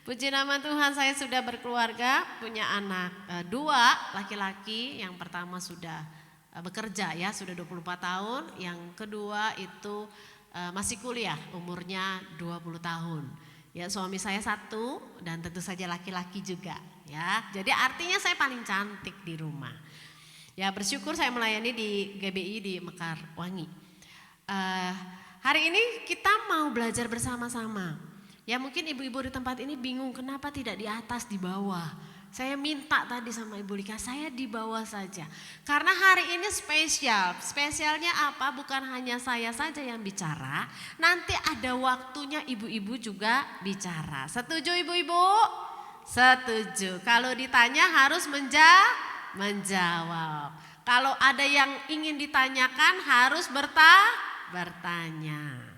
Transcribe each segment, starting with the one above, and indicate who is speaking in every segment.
Speaker 1: Puji nama Tuhan, saya sudah berkeluarga, punya anak dua laki-laki. Yang pertama sudah bekerja ya, sudah 24 tahun. Yang kedua itu masih kuliah, umurnya 20 tahun. Ya, suami saya satu dan tentu saja laki-laki juga ya. Jadi artinya saya paling cantik di rumah. Ya, bersyukur saya melayani di GBI di Mekarwangi. Hari ini kita mau belajar bersama-sama. Ya, mungkin ibu-ibu di tempat ini bingung kenapa tidak di atas, di bawah. Saya minta tadi sama Ibu Lika, saya di bawah saja. Karena hari ini spesial. Spesialnya apa? Bukan hanya saya saja yang bicara. Nanti ada waktunya ibu-ibu juga bicara. Setuju ibu-ibu? Setuju. Kalau ditanya harus menjawab. Kalau ada yang ingin ditanyakan harus bertanya.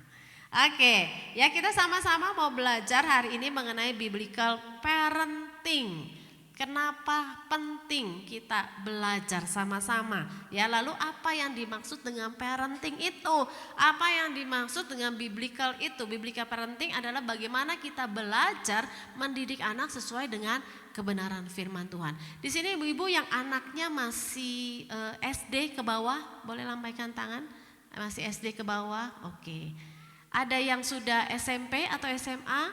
Speaker 1: Oke, ya kita sama-sama mau belajar hari ini mengenai biblical parenting. Kenapa penting kita belajar sama-sama? Ya, lalu apa yang dimaksud dengan parenting itu? Apa yang dimaksud dengan biblical itu? Biblical parenting adalah bagaimana kita belajar mendidik anak sesuai dengan kebenaran firman Tuhan. Di sini ibu-ibu yang anaknya masih SD ke bawah, boleh lambaikan tangan. Masih SD ke bawah, oke. Ada yang sudah SMP atau SMA?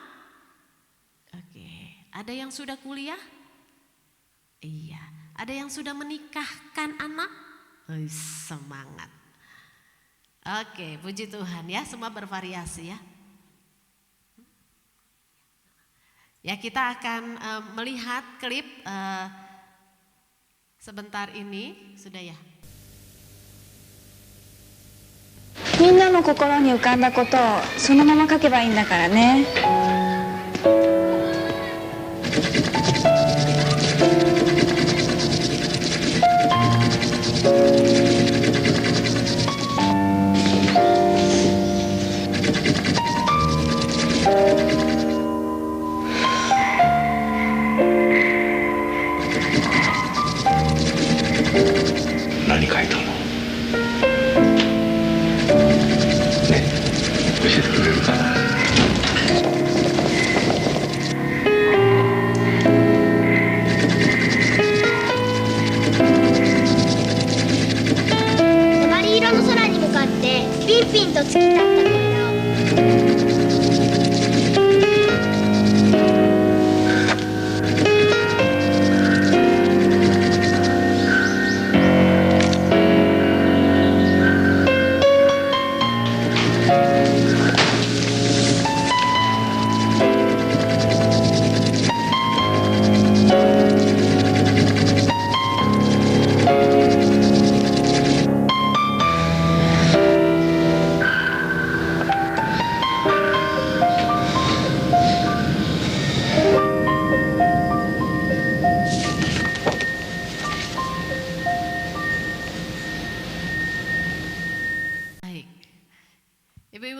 Speaker 1: Oke. Ada yang sudah kuliah? Iya. Ada yang sudah menikahkan anak? Semangat. Oke, puji Tuhan ya, semua bervariasi ya. Ya, kita akan melihat klip sebentar ini, sudah ya.
Speaker 2: みんなの心に浮かんだことをそのまま書けばいいんだからね。
Speaker 3: 何書いたの？ね、教えてくれるかな。
Speaker 4: 鉛色の空に向かってピンピンと突き立った声を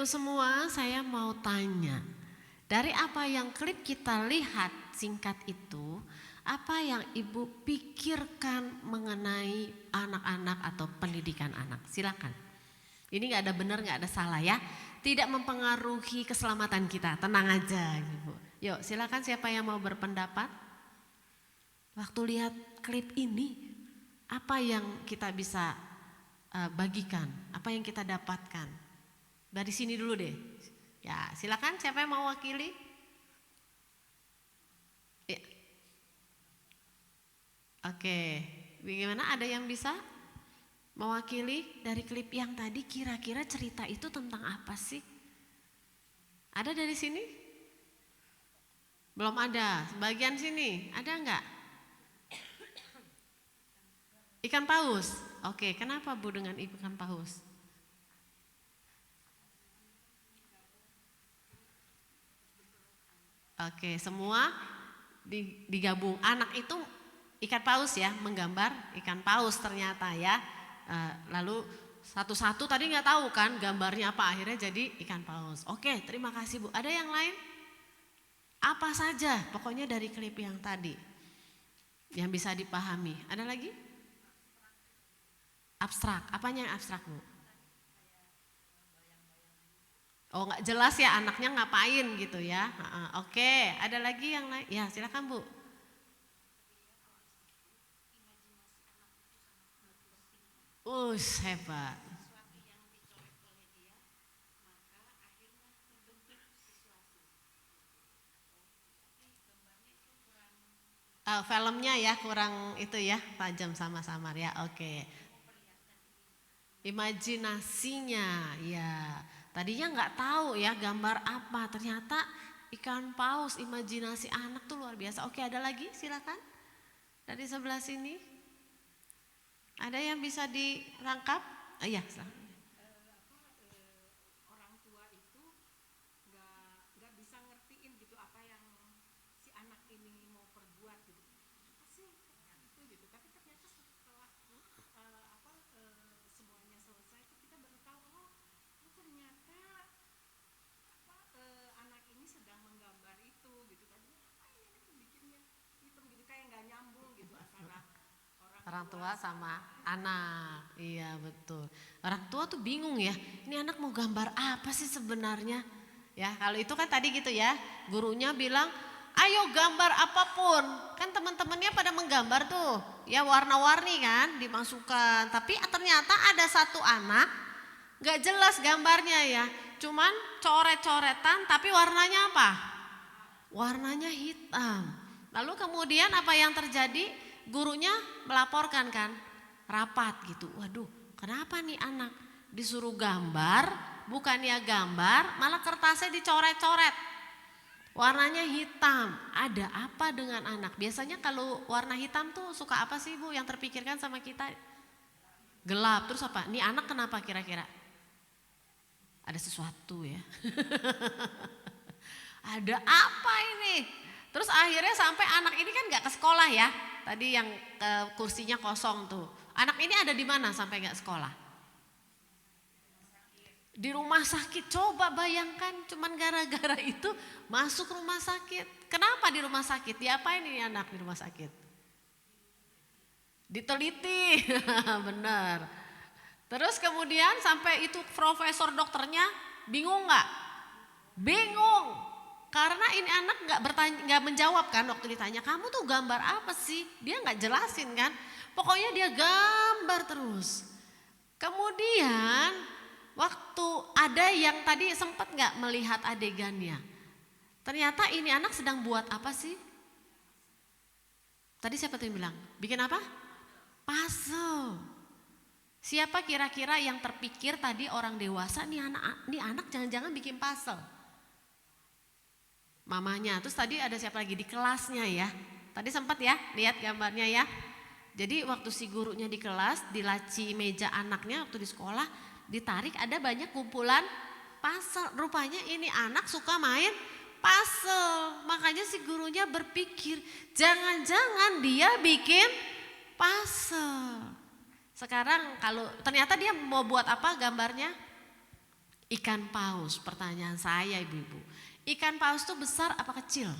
Speaker 1: Semua saya mau tanya, dari apa yang klip kita lihat singkat itu, apa yang ibu pikirkan mengenai anak-anak atau pendidikan anak? Silakan. Ini nggak ada benar, nggak ada salah ya. Tidak mempengaruhi keselamatan kita, tenang aja ibu. Yuk silakan, siapa yang mau berpendapat? Waktu lihat klip ini, apa yang kita bisa bagikan, apa yang kita dapatkan? Dari sini dulu deh. Ya, silakan, siapa yang mau wakili? Ya. Oke, bagaimana, ada yang bisa mewakili dari klip yang tadi? Kira-kira cerita itu tentang apa sih? Ada dari sini? Belum ada. Bagian sini, ada enggak? Ikan paus. Oke, kenapa Bu dengan ikan paus? Oke, semua digabung. Anak itu ikan paus ya, menggambar ikan paus ternyata ya. Lalu satu-satu tadi nggak tahu kan gambarnya apa, akhirnya jadi ikan paus. Oke, terima kasih Bu. Ada yang lain? Apa saja pokoknya dari klip yang tadi yang bisa dipahami. Ada lagi? Abstrak. Apanya yang abstrak Bu? Oh nggak jelas ya anaknya ngapain gitu ya. Oke, ada lagi yang lain? Ya silakan Bu. Hebat. Filmnya ya kurang itu ya tajam sama-sama ya. Oke. Imajinasinya ya. Tadinya nggak tahu ya gambar apa. Ternyata ikan paus, imajinasi anak tuh luar biasa. Oke, ada lagi silakan. Dari sebelah sini. Ada yang bisa dirangkap? Iya, silakan.
Speaker 5: Orang tua itu nggak bisa ngertiin gitu apa yang si anak ini mau perbuat gitu. Apa sih itu gitu. Tapi ternyata setelah semuanya selesai itu kita baru tahu ternyata anak ini sedang menggambar itu gitu. Tadi apa ini tuh bikinnya hitam gitu kayak nggak nyambung gitu antara
Speaker 1: Orang tua sama anak. Iya betul. Orang tua tuh bingung ya. Ini anak mau gambar apa sih sebenarnya? Ya kalau itu kan tadi gitu ya. Gurunya bilang, ayo gambar apapun. Kan teman-temannya pada menggambar tuh. Ya warna-warni kan dimasukkan. Tapi ternyata ada satu anak gak jelas gambarnya ya. Cuman coret-coretan tapi warnanya apa? Warnanya hitam. Lalu kemudian apa yang terjadi? Gurunya melaporkan kan, rapat gitu. Waduh, kenapa nih anak disuruh gambar, bukannya gambar, malah kertasnya dicoret-coret. Warnanya hitam. Ada apa dengan anak? Biasanya kalau warna hitam tuh suka apa sih Bu yang terpikirkan sama kita? Gelap. Terus apa? Nih anak kenapa kira-kira? Ada sesuatu ya. Ada apa ini? Terus akhirnya sampai anak ini kan gak ke sekolah ya. Tadi yang kursinya kosong tuh. Anak ini ada di mana sampai gak sekolah? Di rumah sakit. Coba bayangkan cuman gara-gara itu masuk rumah sakit. Kenapa di rumah sakit? Diapain ini anak di rumah sakit? Diteliti. Benar. Terus kemudian sampai itu profesor dokternya bingung gak? Bingung. Karena ini anak nggak menjawab kan waktu ditanya, kamu tuh gambar apa sih? Dia nggak jelasin kan. Pokoknya dia gambar terus. Kemudian waktu ada yang tadi sempat nggak melihat adegannya. Ternyata ini anak sedang buat apa sih? Tadi siapa tuh yang bilang? Bikin apa? Puzzle. Siapa kira-kira yang terpikir tadi orang dewasa nih anak jangan-jangan bikin puzzle? Mamanya. Terus tadi ada siapa lagi di kelasnya ya. Tadi sempat ya lihat gambarnya ya. Jadi waktu si gurunya di kelas, di laci meja anaknya waktu di sekolah, ditarik ada banyak kumpulan puzzle. Rupanya ini anak suka main puzzle. Makanya si gurunya berpikir, jangan-jangan dia bikin puzzle. Sekarang kalau ternyata dia mau buat apa gambarnya? Ikan paus. Pertanyaan saya ibu-ibu. Ikan paus itu besar apa kecil?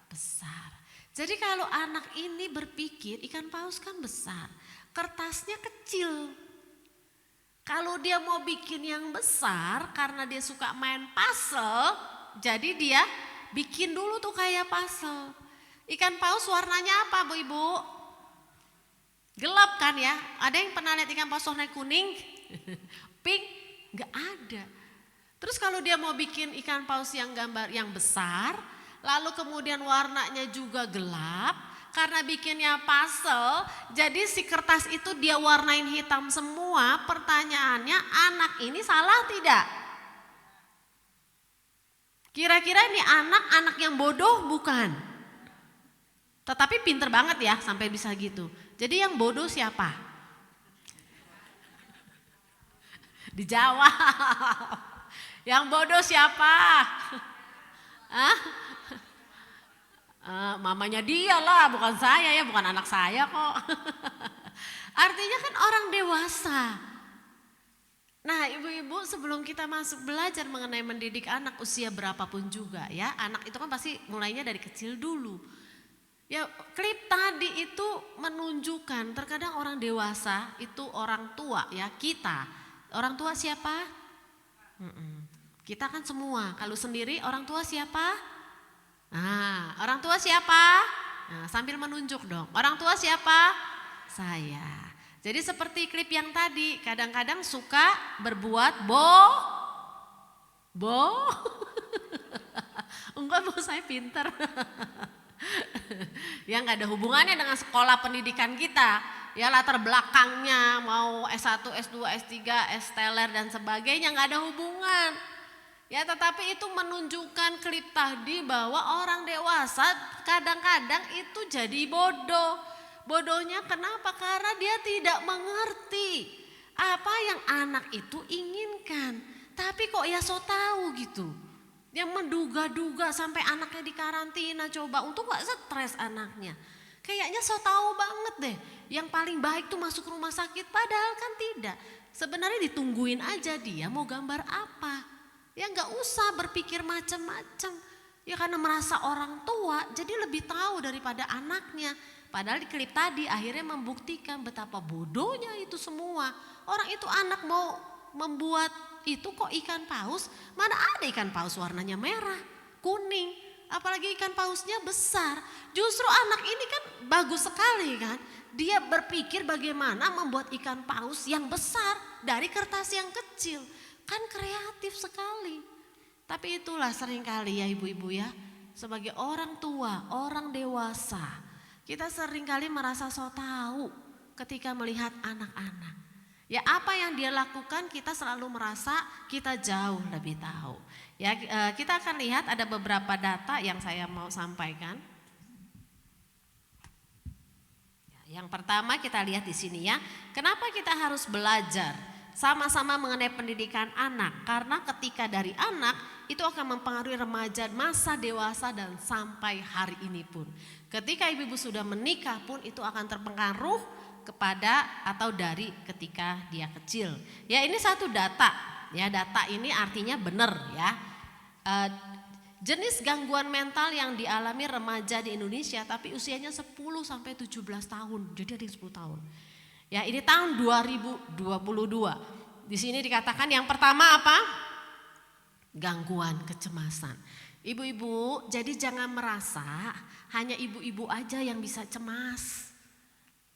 Speaker 1: Besar. Jadi kalau anak ini berpikir ikan paus kan besar, kertasnya kecil. Kalau dia mau bikin yang besar karena dia suka main puzzle, jadi dia bikin dulu tuh kayak puzzle. Ikan paus warnanya apa Bu Ibu? Gelap kan ya? Ada yang pernah lihat ikan paus warna kuning? Pink? Gak ada. Terus kalau dia mau bikin ikan paus yang gambar yang besar, lalu kemudian warnanya juga gelap, karena bikinnya puzzle, jadi si kertas itu dia warnain hitam semua. Pertanyaannya, anak ini salah tidak? Kira-kira ini anak yang bodoh bukan? Tetapi pinter banget ya sampai bisa gitu. Jadi yang bodoh siapa? Dijawab. Yang bodoh siapa? Mamanya dia lah, bukan saya ya, bukan anak saya kok. Artinya kan orang dewasa. Nah ibu-ibu sebelum kita masuk belajar mengenai mendidik anak usia berapapun juga ya. Anak itu kan pasti mulainya dari kecil dulu. Ya klip tadi itu menunjukkan terkadang orang dewasa itu orang tua ya kita. Orang tua siapa? Kita kan semua, kalau sendiri orang tua siapa? Nah, orang tua siapa? Nah, sambil menunjuk dong, orang tua siapa? Saya. Jadi seperti klip yang tadi, kadang-kadang suka berbuat enggak, Bu, saya pinter. Ya nggak ada hubungannya dengan sekolah pendidikan kita. Ya latar belakangnya mau S1, S2, S3, S teler dan sebagainya nggak ada hubungan. Ya tetapi itu menunjukkan klip tadi bahwa orang dewasa kadang-kadang itu jadi bodoh. Bodohnya kenapa? Karena dia tidak mengerti apa yang anak itu inginkan. Tapi kok ya so tahu gitu. Yang menduga-duga sampai anaknya dikarantina, coba untuk gak stres anaknya. Kayaknya so tahu banget deh, yang paling baik tuh masuk rumah sakit, padahal kan tidak. Sebenarnya ditungguin aja dia mau gambar apa. Ya gak usah berpikir macam-macam. Ya karena merasa orang tua jadi lebih tahu daripada anaknya. Padahal di klip tadi akhirnya membuktikan betapa bodohnya itu semua. Orang itu anak mau membuat itu kok ikan paus, mana ada ikan paus warnanya merah, kuning, apalagi ikan pausnya besar. Justru anak ini kan bagus sekali kan, dia berpikir bagaimana membuat ikan paus yang besar dari kertas yang kecil, kan kreatif sekali. Tapi itulah seringkali ya ibu-ibu ya, sebagai orang tua, orang dewasa, kita seringkali merasa so tahu ketika melihat anak-anak. Ya apa yang dia lakukan kita selalu merasa kita jauh lebih tahu. Ya kita akan lihat ada beberapa data yang saya mau sampaikan. Yang pertama kita lihat di sini ya. Kenapa kita harus belajar sama-sama mengenai pendidikan anak? Karena ketika dari anak itu akan mempengaruhi remaja, masa dewasa dan sampai hari ini pun. Ketika ibu-ibu sudah menikah pun itu akan terpengaruh kepada atau dari ketika dia kecil. Ya ini satu data. Ya data ini artinya benar ya. Jenis gangguan mental yang dialami remaja di Indonesia tapi usianya 10 sampai 17 tahun. Jadi ada yang 10 tahun. Ya ini tahun 2022. Di sini dikatakan yang pertama apa? Gangguan kecemasan. Ibu-ibu, jadi jangan merasa hanya ibu-ibu aja yang bisa cemas.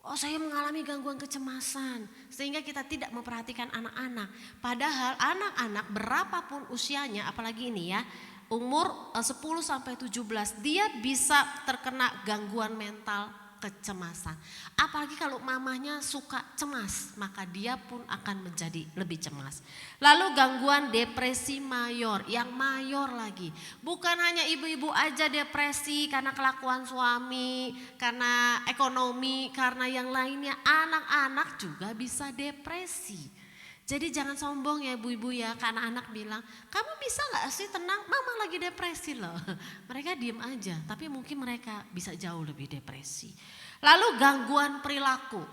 Speaker 1: Oh saya mengalami gangguan kecemasan sehingga kita tidak memperhatikan anak-anak. Padahal anak-anak berapapun usianya apalagi ini ya umur 10 sampai 17 dia bisa terkena gangguan mental kecemasan. Apalagi kalau mamanya suka cemas maka dia pun akan menjadi lebih cemas. Lalu gangguan depresi mayor, yang mayor lagi. Bukan hanya ibu-ibu aja depresi karena kelakuan suami, karena ekonomi, karena yang lainnya. Anak-anak juga bisa depresi. Jadi jangan sombong ya ibu-ibu ya, karena anak bilang, kamu bisa gak sih tenang, mama lagi depresi loh. Mereka diem aja, tapi mungkin mereka bisa jauh lebih depresi. Lalu gangguan perilaku,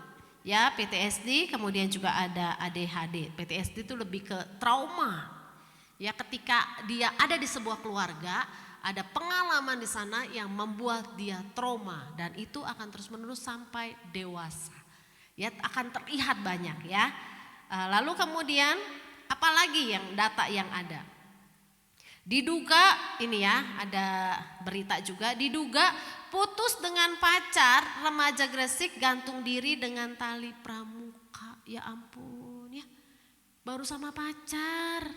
Speaker 1: ya PTSD, kemudian juga ada ADHD. PTSD itu lebih ke trauma, ya ketika dia ada di sebuah keluarga, ada pengalaman di sana yang membuat dia trauma dan itu akan terus menerus sampai dewasa. Ya akan terlihat banyak ya. Lalu kemudian apalagi yang data yang ada? Diduga ini ya ada berita juga diduga putus dengan pacar remaja Gresik gantung diri dengan tali pramuka. Ya ampun ya baru sama pacar.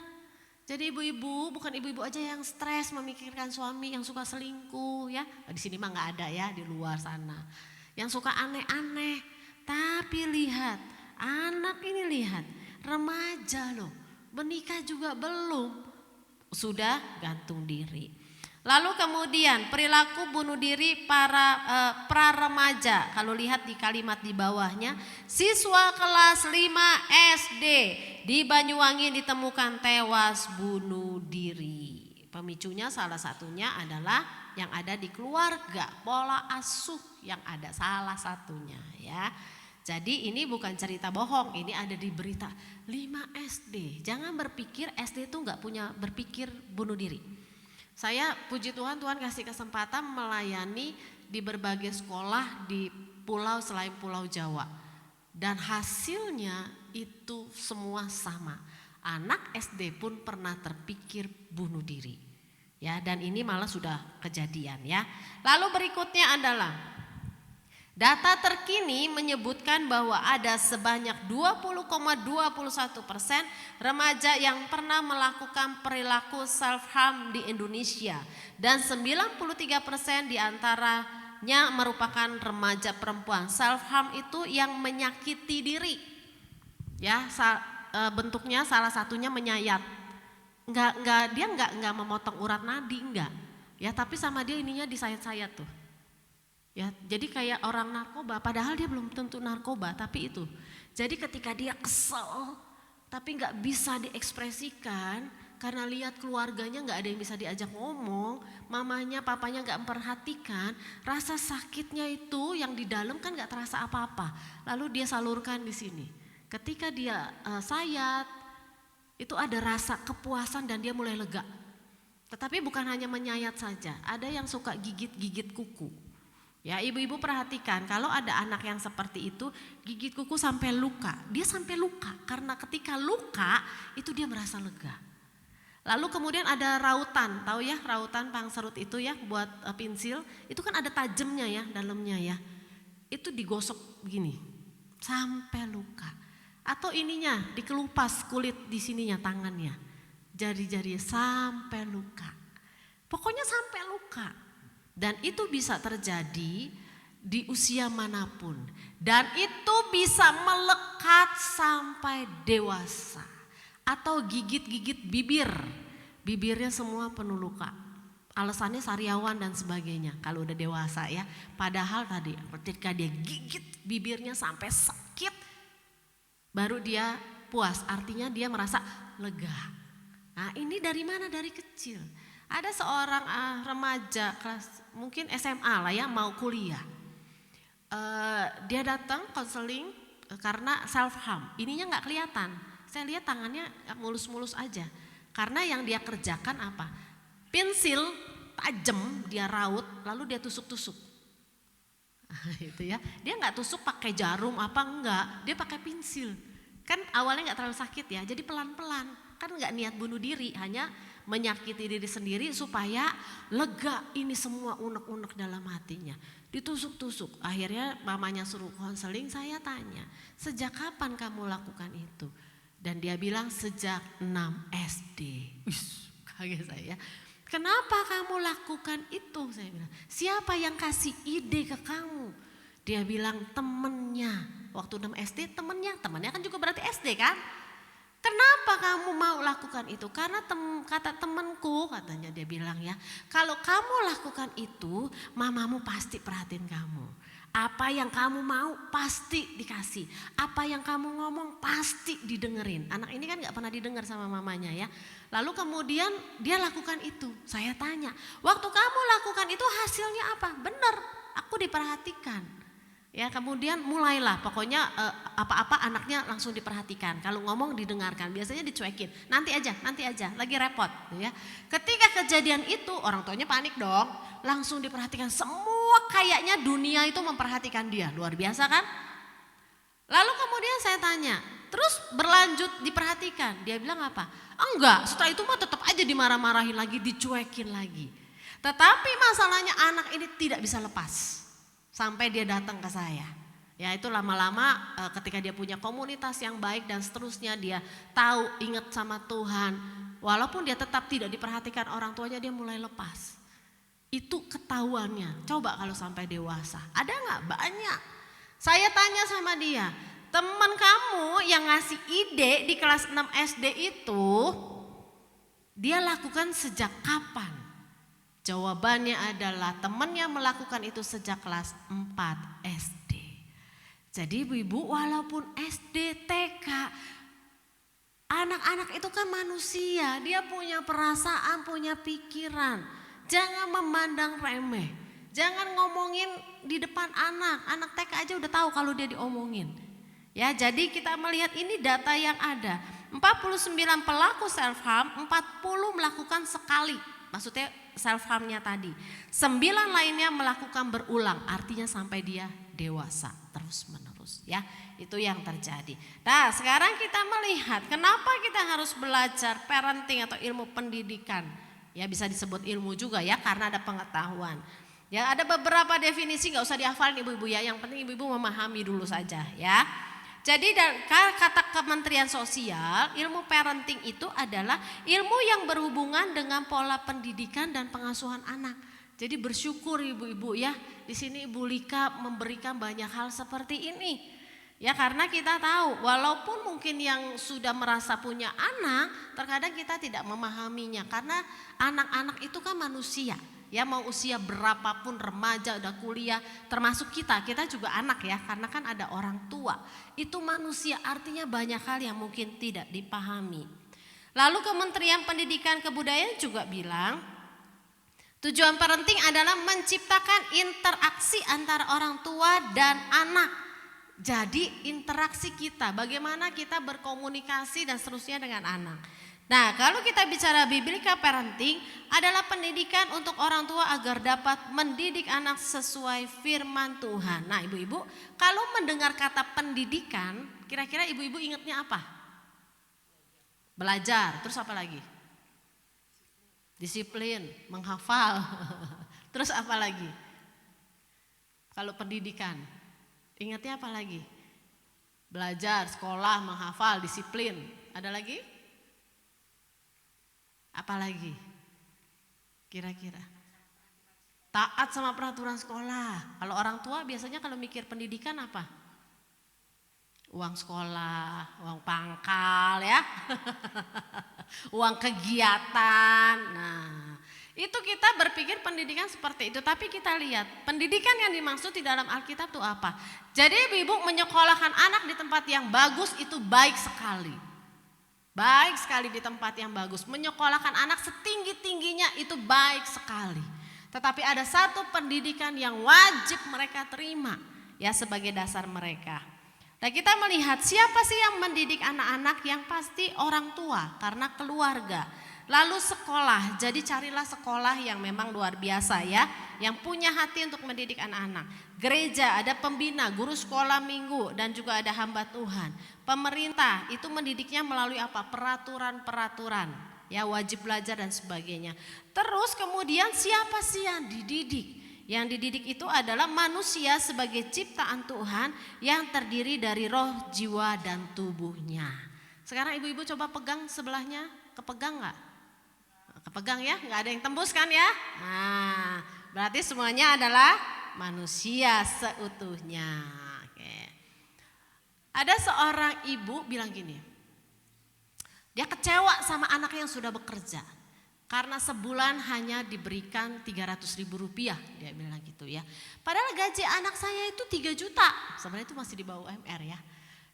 Speaker 1: Jadi ibu-ibu bukan ibu-ibu aja yang stres memikirkan suami yang suka selingkuh ya. Di sini mah nggak ada ya di luar sana. Yang suka aneh-aneh. Tapi lihat anak ini lihat remaja loh menikah juga belum sudah gantung diri. Lalu kemudian perilaku bunuh diri para pra-remaja. Kalau lihat di kalimat di bawahnya, siswa kelas 5 SD di Banyuwangi ditemukan tewas bunuh diri. Pemicunya salah satunya adalah yang ada di keluarga, pola asuh yang ada salah satunya ya. Jadi ini bukan cerita bohong, ini ada di berita 5 SD. Jangan berpikir SD itu nggak punya berpikir bunuh diri. Saya puji Tuhan, Tuhan kasih kesempatan melayani di berbagai sekolah di pulau selain Pulau Jawa. Dan hasilnya itu semua sama. Anak SD pun pernah terpikir bunuh diri. Ya, dan ini malah sudah kejadian ya. Lalu berikutnya adalah data terkini menyebutkan bahwa ada sebanyak 20,21% remaja yang pernah melakukan perilaku self harm di Indonesia dan 93% diantaranya merupakan remaja perempuan. Self harm itu yang menyakiti diri. Ya, bentuknya salah satunya menyayat. Dia enggak memotong urat nadi enggak. Ya, tapi sama dia ininya disayat-sayat tuh. Ya, jadi kayak orang narkoba, padahal dia belum tentu narkoba, tapi itu. Jadi ketika dia kesel, tapi nggak bisa diekspresikan karena lihat keluarganya nggak ada yang bisa diajak ngomong, mamanya, papanya nggak memperhatikan, rasa sakitnya itu yang di dalam kan nggak terasa apa-apa. Lalu dia salurkan di sini. Ketika dia sayat, itu ada rasa kepuasan dan dia mulai lega. Tetapi bukan hanya menyayat saja, ada yang suka gigit-gigit kuku. Ya, ibu-ibu perhatikan kalau ada anak yang seperti itu gigit kuku sampai luka. Dia sampai luka karena ketika luka itu dia merasa lega. Lalu kemudian ada rautan, tahu ya rautan pangserut itu ya buat pensil, itu kan ada tajamnya ya dalamnya ya. Itu digosok begini sampai luka. Atau ininya dikelupas kulit di sininya tangannya. Jari-jari sampai luka. Pokoknya sampai luka. Dan itu bisa terjadi di usia manapun. Dan itu bisa melekat sampai dewasa. Atau gigit-gigit bibir. Bibirnya semua penuh luka. Alasannya sariawan dan sebagainya kalau udah dewasa ya. Padahal tadi ketika dia gigit bibirnya sampai sakit. Baru dia puas, artinya dia merasa lega. Nah ini dari mana? Dari kecil. Ada seorang remaja kelas mungkin SMA lah ya mau kuliah. Dia datang konseling karena self harm. Ininya nggak kelihatan. Saya lihat tangannya mulus-mulus aja. Karena yang dia kerjakan apa? Pensil tajam dia raut lalu dia tusuk-tusuk. Itu ya. Dia nggak tusuk pakai jarum apa enggak? Dia pakai pensil. Kan awalnya nggak terlalu sakit ya. Jadi pelan-pelan. Kan nggak niat bunuh diri, hanya menyakiti diri sendiri supaya lega ini semua unek-unek dalam hatinya. Ditusuk-tusuk, akhirnya mamanya suruh konseling, saya tanya, sejak kapan kamu lakukan itu? Dan dia bilang sejak 6 SD. Kaget saya. Kenapa kamu lakukan itu? Saya bilang, siapa yang kasih ide ke kamu? Dia bilang temennya, waktu 6 SD temennya kan juga berarti SD kan? Kenapa kamu mau lakukan itu? Karena kata temanku, katanya dia bilang ya, kalau kamu lakukan itu, mamamu pasti perhatiin kamu. Apa yang kamu mau pasti dikasih. Apa yang kamu ngomong pasti didengerin. Anak ini kan gak pernah didengar sama mamanya ya. Lalu kemudian dia lakukan itu. Saya tanya, waktu kamu lakukan itu hasilnya apa? Benar, aku diperhatikan. Ya kemudian mulailah pokoknya apa-apa anaknya langsung diperhatikan. Kalau ngomong didengarkan, biasanya dicuekin. Nanti aja, lagi repot. Ya. Ketika kejadian itu orang tuanya panik dong. Langsung diperhatikan, semua kayaknya dunia itu memperhatikan dia. Luar biasa kan? Lalu kemudian saya tanya, terus berlanjut diperhatikan. Dia bilang apa? Enggak, setelah itu mah tetap aja dimarah-marahin lagi, dicuekin lagi. Tetapi masalahnya anak ini tidak bisa lepas. Sampai dia datang ke saya. Ya itu lama-lama ketika dia punya komunitas yang baik dan seterusnya dia tahu ingat sama Tuhan. Walaupun dia tetap tidak diperhatikan orang tuanya dia mulai lepas. Itu ketahuannya. Coba kalau sampai dewasa. Ada gak? Banyak. Saya tanya sama dia. Teman kamu yang ngasih ide di kelas 6 SD itu dia lakukan sejak kapan? Jawabannya adalah temannya melakukan itu sejak kelas 4 SD. Jadi ibu-ibu walaupun SD, TK, anak-anak itu kan manusia, dia punya perasaan, punya pikiran. Jangan memandang remeh, jangan ngomongin di depan anak TK aja udah tahu kalau dia diomongin. Ya jadi kita melihat ini data yang ada, 49 pelaku self harm, 40 melakukan sekali. Maksudnya self harmnya tadi. 9 lainnya melakukan berulang, artinya sampai dia dewasa terus menerus ya. Itu yang terjadi. Nah, sekarang kita melihat kenapa kita harus belajar parenting atau ilmu pendidikan. Ya, bisa disebut ilmu juga ya karena ada pengetahuan. Ya, ada beberapa definisi, nggak usah dihafalin ibu-ibu ya. Yang penting ibu-ibu memahami dulu saja ya. Jadi kata Kementerian Sosial, ilmu parenting itu adalah ilmu yang berhubungan dengan pola pendidikan dan pengasuhan anak. Jadi bersyukur ibu-ibu ya, di sini Ibu Lika memberikan banyak hal seperti ini. Ya karena kita tahu, walaupun mungkin yang sudah merasa punya anak, terkadang kita tidak memahaminya. Karena anak-anak itu kan manusia. Ya mau usia berapapun, remaja, udah kuliah, termasuk kita juga anak ya, karena kan ada orang tua. Itu manusia, artinya banyak hal yang mungkin tidak dipahami. Lalu Kementerian Pendidikan Kebudayaan juga bilang, tujuan parenting adalah menciptakan interaksi antara orang tua dan anak. Jadi interaksi kita, bagaimana kita berkomunikasi dan seterusnya dengan anak. Nah, kalau kita bicara biblical parenting adalah pendidikan untuk orang tua agar dapat mendidik anak sesuai firman Tuhan. Nah, ibu-ibu, kalau mendengar kata pendidikan, kira-kira ibu-ibu ingatnya apa? Belajar, terus apa lagi? Disiplin, menghafal. Terus apa lagi? Kalau pendidikan, ingatnya apa lagi? Belajar, sekolah, menghafal, disiplin. Ada lagi? Apalagi kira-kira taat sama peraturan sekolah. Kalau orang tua biasanya kalau mikir pendidikan apa? Uang sekolah, uang pangkal ya. Uang kegiatan. Nah, itu kita berpikir pendidikan seperti itu. Tapi kita lihat pendidikan yang dimaksud di dalam Alkitab itu apa? Jadi ibu menyekolahkan anak di tempat yang bagus itu baik sekali. Baik sekali di tempat yang bagus. Menyekolahkan anak setinggi-tingginya itu baik sekali. Tetapi ada satu pendidikan yang wajib mereka terima ya sebagai dasar mereka. Nah, kita melihat siapa sih yang mendidik anak-anak, yang pasti orang tua karena keluarga. Lalu sekolah, jadi carilah sekolah yang memang luar biasa ya, yang punya hati untuk mendidik anak-anak. Gereja ada pembina, guru sekolah minggu, dan juga ada hamba Tuhan. Pemerintah itu mendidiknya melalui apa? Peraturan-peraturan, ya wajib belajar dan sebagainya. Terus kemudian siapa sih yang dididik? Yang dididik itu adalah manusia sebagai ciptaan Tuhan yang terdiri dari roh, jiwa, dan tubuhnya. Sekarang ibu-ibu coba pegang sebelahnya, kepegang nggak? Kepegang ya, nggak ada yang tembus kan ya? Nah, berarti semuanya adalah manusia seutuhnya. Oke. Ada seorang ibu bilang gini, dia kecewa sama anaknya yang sudah bekerja. Karena sebulan hanya diberikan 300.000 rupiah, dia bilang gitu ya. Padahal gaji anak saya itu 3 juta, sebenarnya itu masih di bawah UMR ya.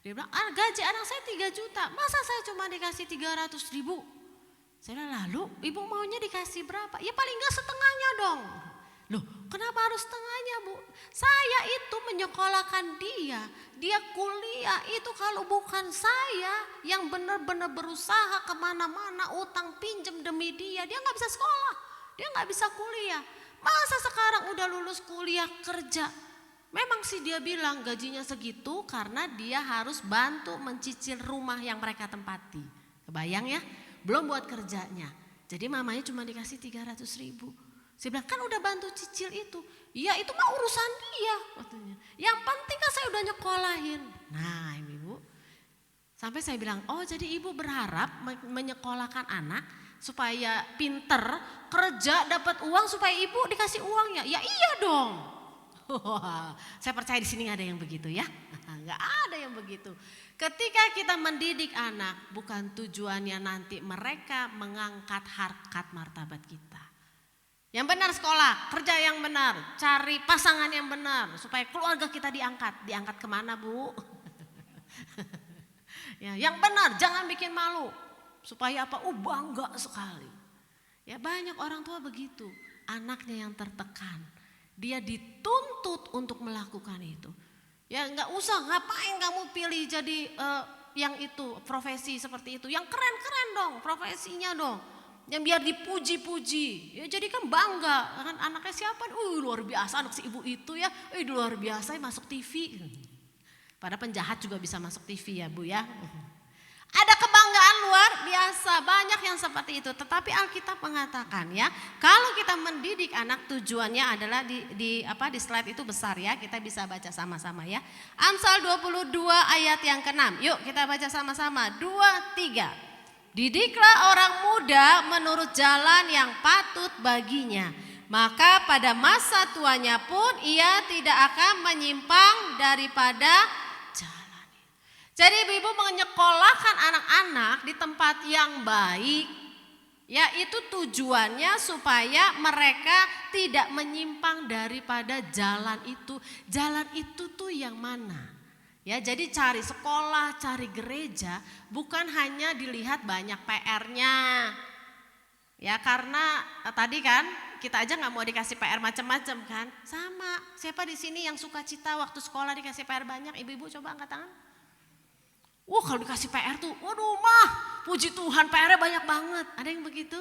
Speaker 1: Dia bilang, gaji anak saya 3 juta, masa saya cuma dikasih 300.000? Saya bilang, lalu ibu maunya dikasih berapa? Ya paling enggak setengahnya dong. Loh, kenapa harus setengahnya bu? Saya itu menyekolahkan dia kuliah itu kalau bukan saya yang benar-benar berusaha kemana-mana utang pinjem demi dia nggak bisa sekolah, dia nggak bisa kuliah. Masa sekarang udah lulus kuliah kerja? Memang sih dia bilang gajinya segitu karena dia harus bantu mencicil rumah yang mereka tempati. Kebayang ya? Belum buat kerjanya. Jadi mamanya cuma dikasih 300.000. Saya bilang kan udah bantu cicil itu. Iya itu mah urusan dia katanya. Yang penting kan saya udah nyekolahin. Nah ibu, sampai saya bilang oh jadi ibu berharap menyekolahkan anak supaya pinter, kerja dapat uang supaya ibu dikasih uangnya. Ya iya dong. Saya percaya di sini gak ada yang begitu ya. Gak ada yang begitu. Ketika kita mendidik anak bukan tujuannya nanti mereka mengangkat harkat martabat kita. Yang benar sekolah, kerja yang benar, cari pasangan yang benar supaya keluarga kita diangkat. Diangkat kemana bu? Ya, yang benar, jangan bikin malu supaya apa? Bangga sekali. Ya banyak orang tua begitu, anaknya yang tertekan, dia dituntut untuk melakukan itu. Ya nggak usah, ngapain kamu pilih jadi yang itu profesi seperti itu, yang keren-keren dong profesinya dong. yang biar dipuji-puji. Ya jadi kan bangga, kan anaknya siapa? Luar biasa anak si ibu itu ya. Luar biasa ya masuk TV. Pada penjahat juga bisa masuk TV ya Bu ya. Ada kebanggaan luar biasa, banyak yang seperti itu. Tetapi Alkitab mengatakan ya, kalau kita mendidik anak tujuannya adalah di slide itu besar ya, kita bisa baca sama-sama ya. Amsal 22 ayat yang ke-6. Yuk kita baca sama-sama. 2, 3. Didiklah orang muda menurut jalan yang patut baginya, maka pada masa tuanya pun ia tidak akan menyimpang daripada jalan. Jadi ibu menyekolahkan anak-anak di tempat yang baik, yaitu tujuannya supaya mereka tidak menyimpang daripada jalan itu. Jalan itu tuh yang mana? Ya, jadi cari sekolah, cari gereja bukan hanya dilihat banyak PR-nya. Ya, karena tadi kan kita aja nggak mau dikasih PR macam-macam kan? Sama. Siapa di sini yang suka cita waktu sekolah dikasih PR banyak? Ibu-ibu coba angkat tangan. Kalau dikasih PR tuh, waduh mah, puji Tuhan PR-nya banyak banget. Ada yang begitu?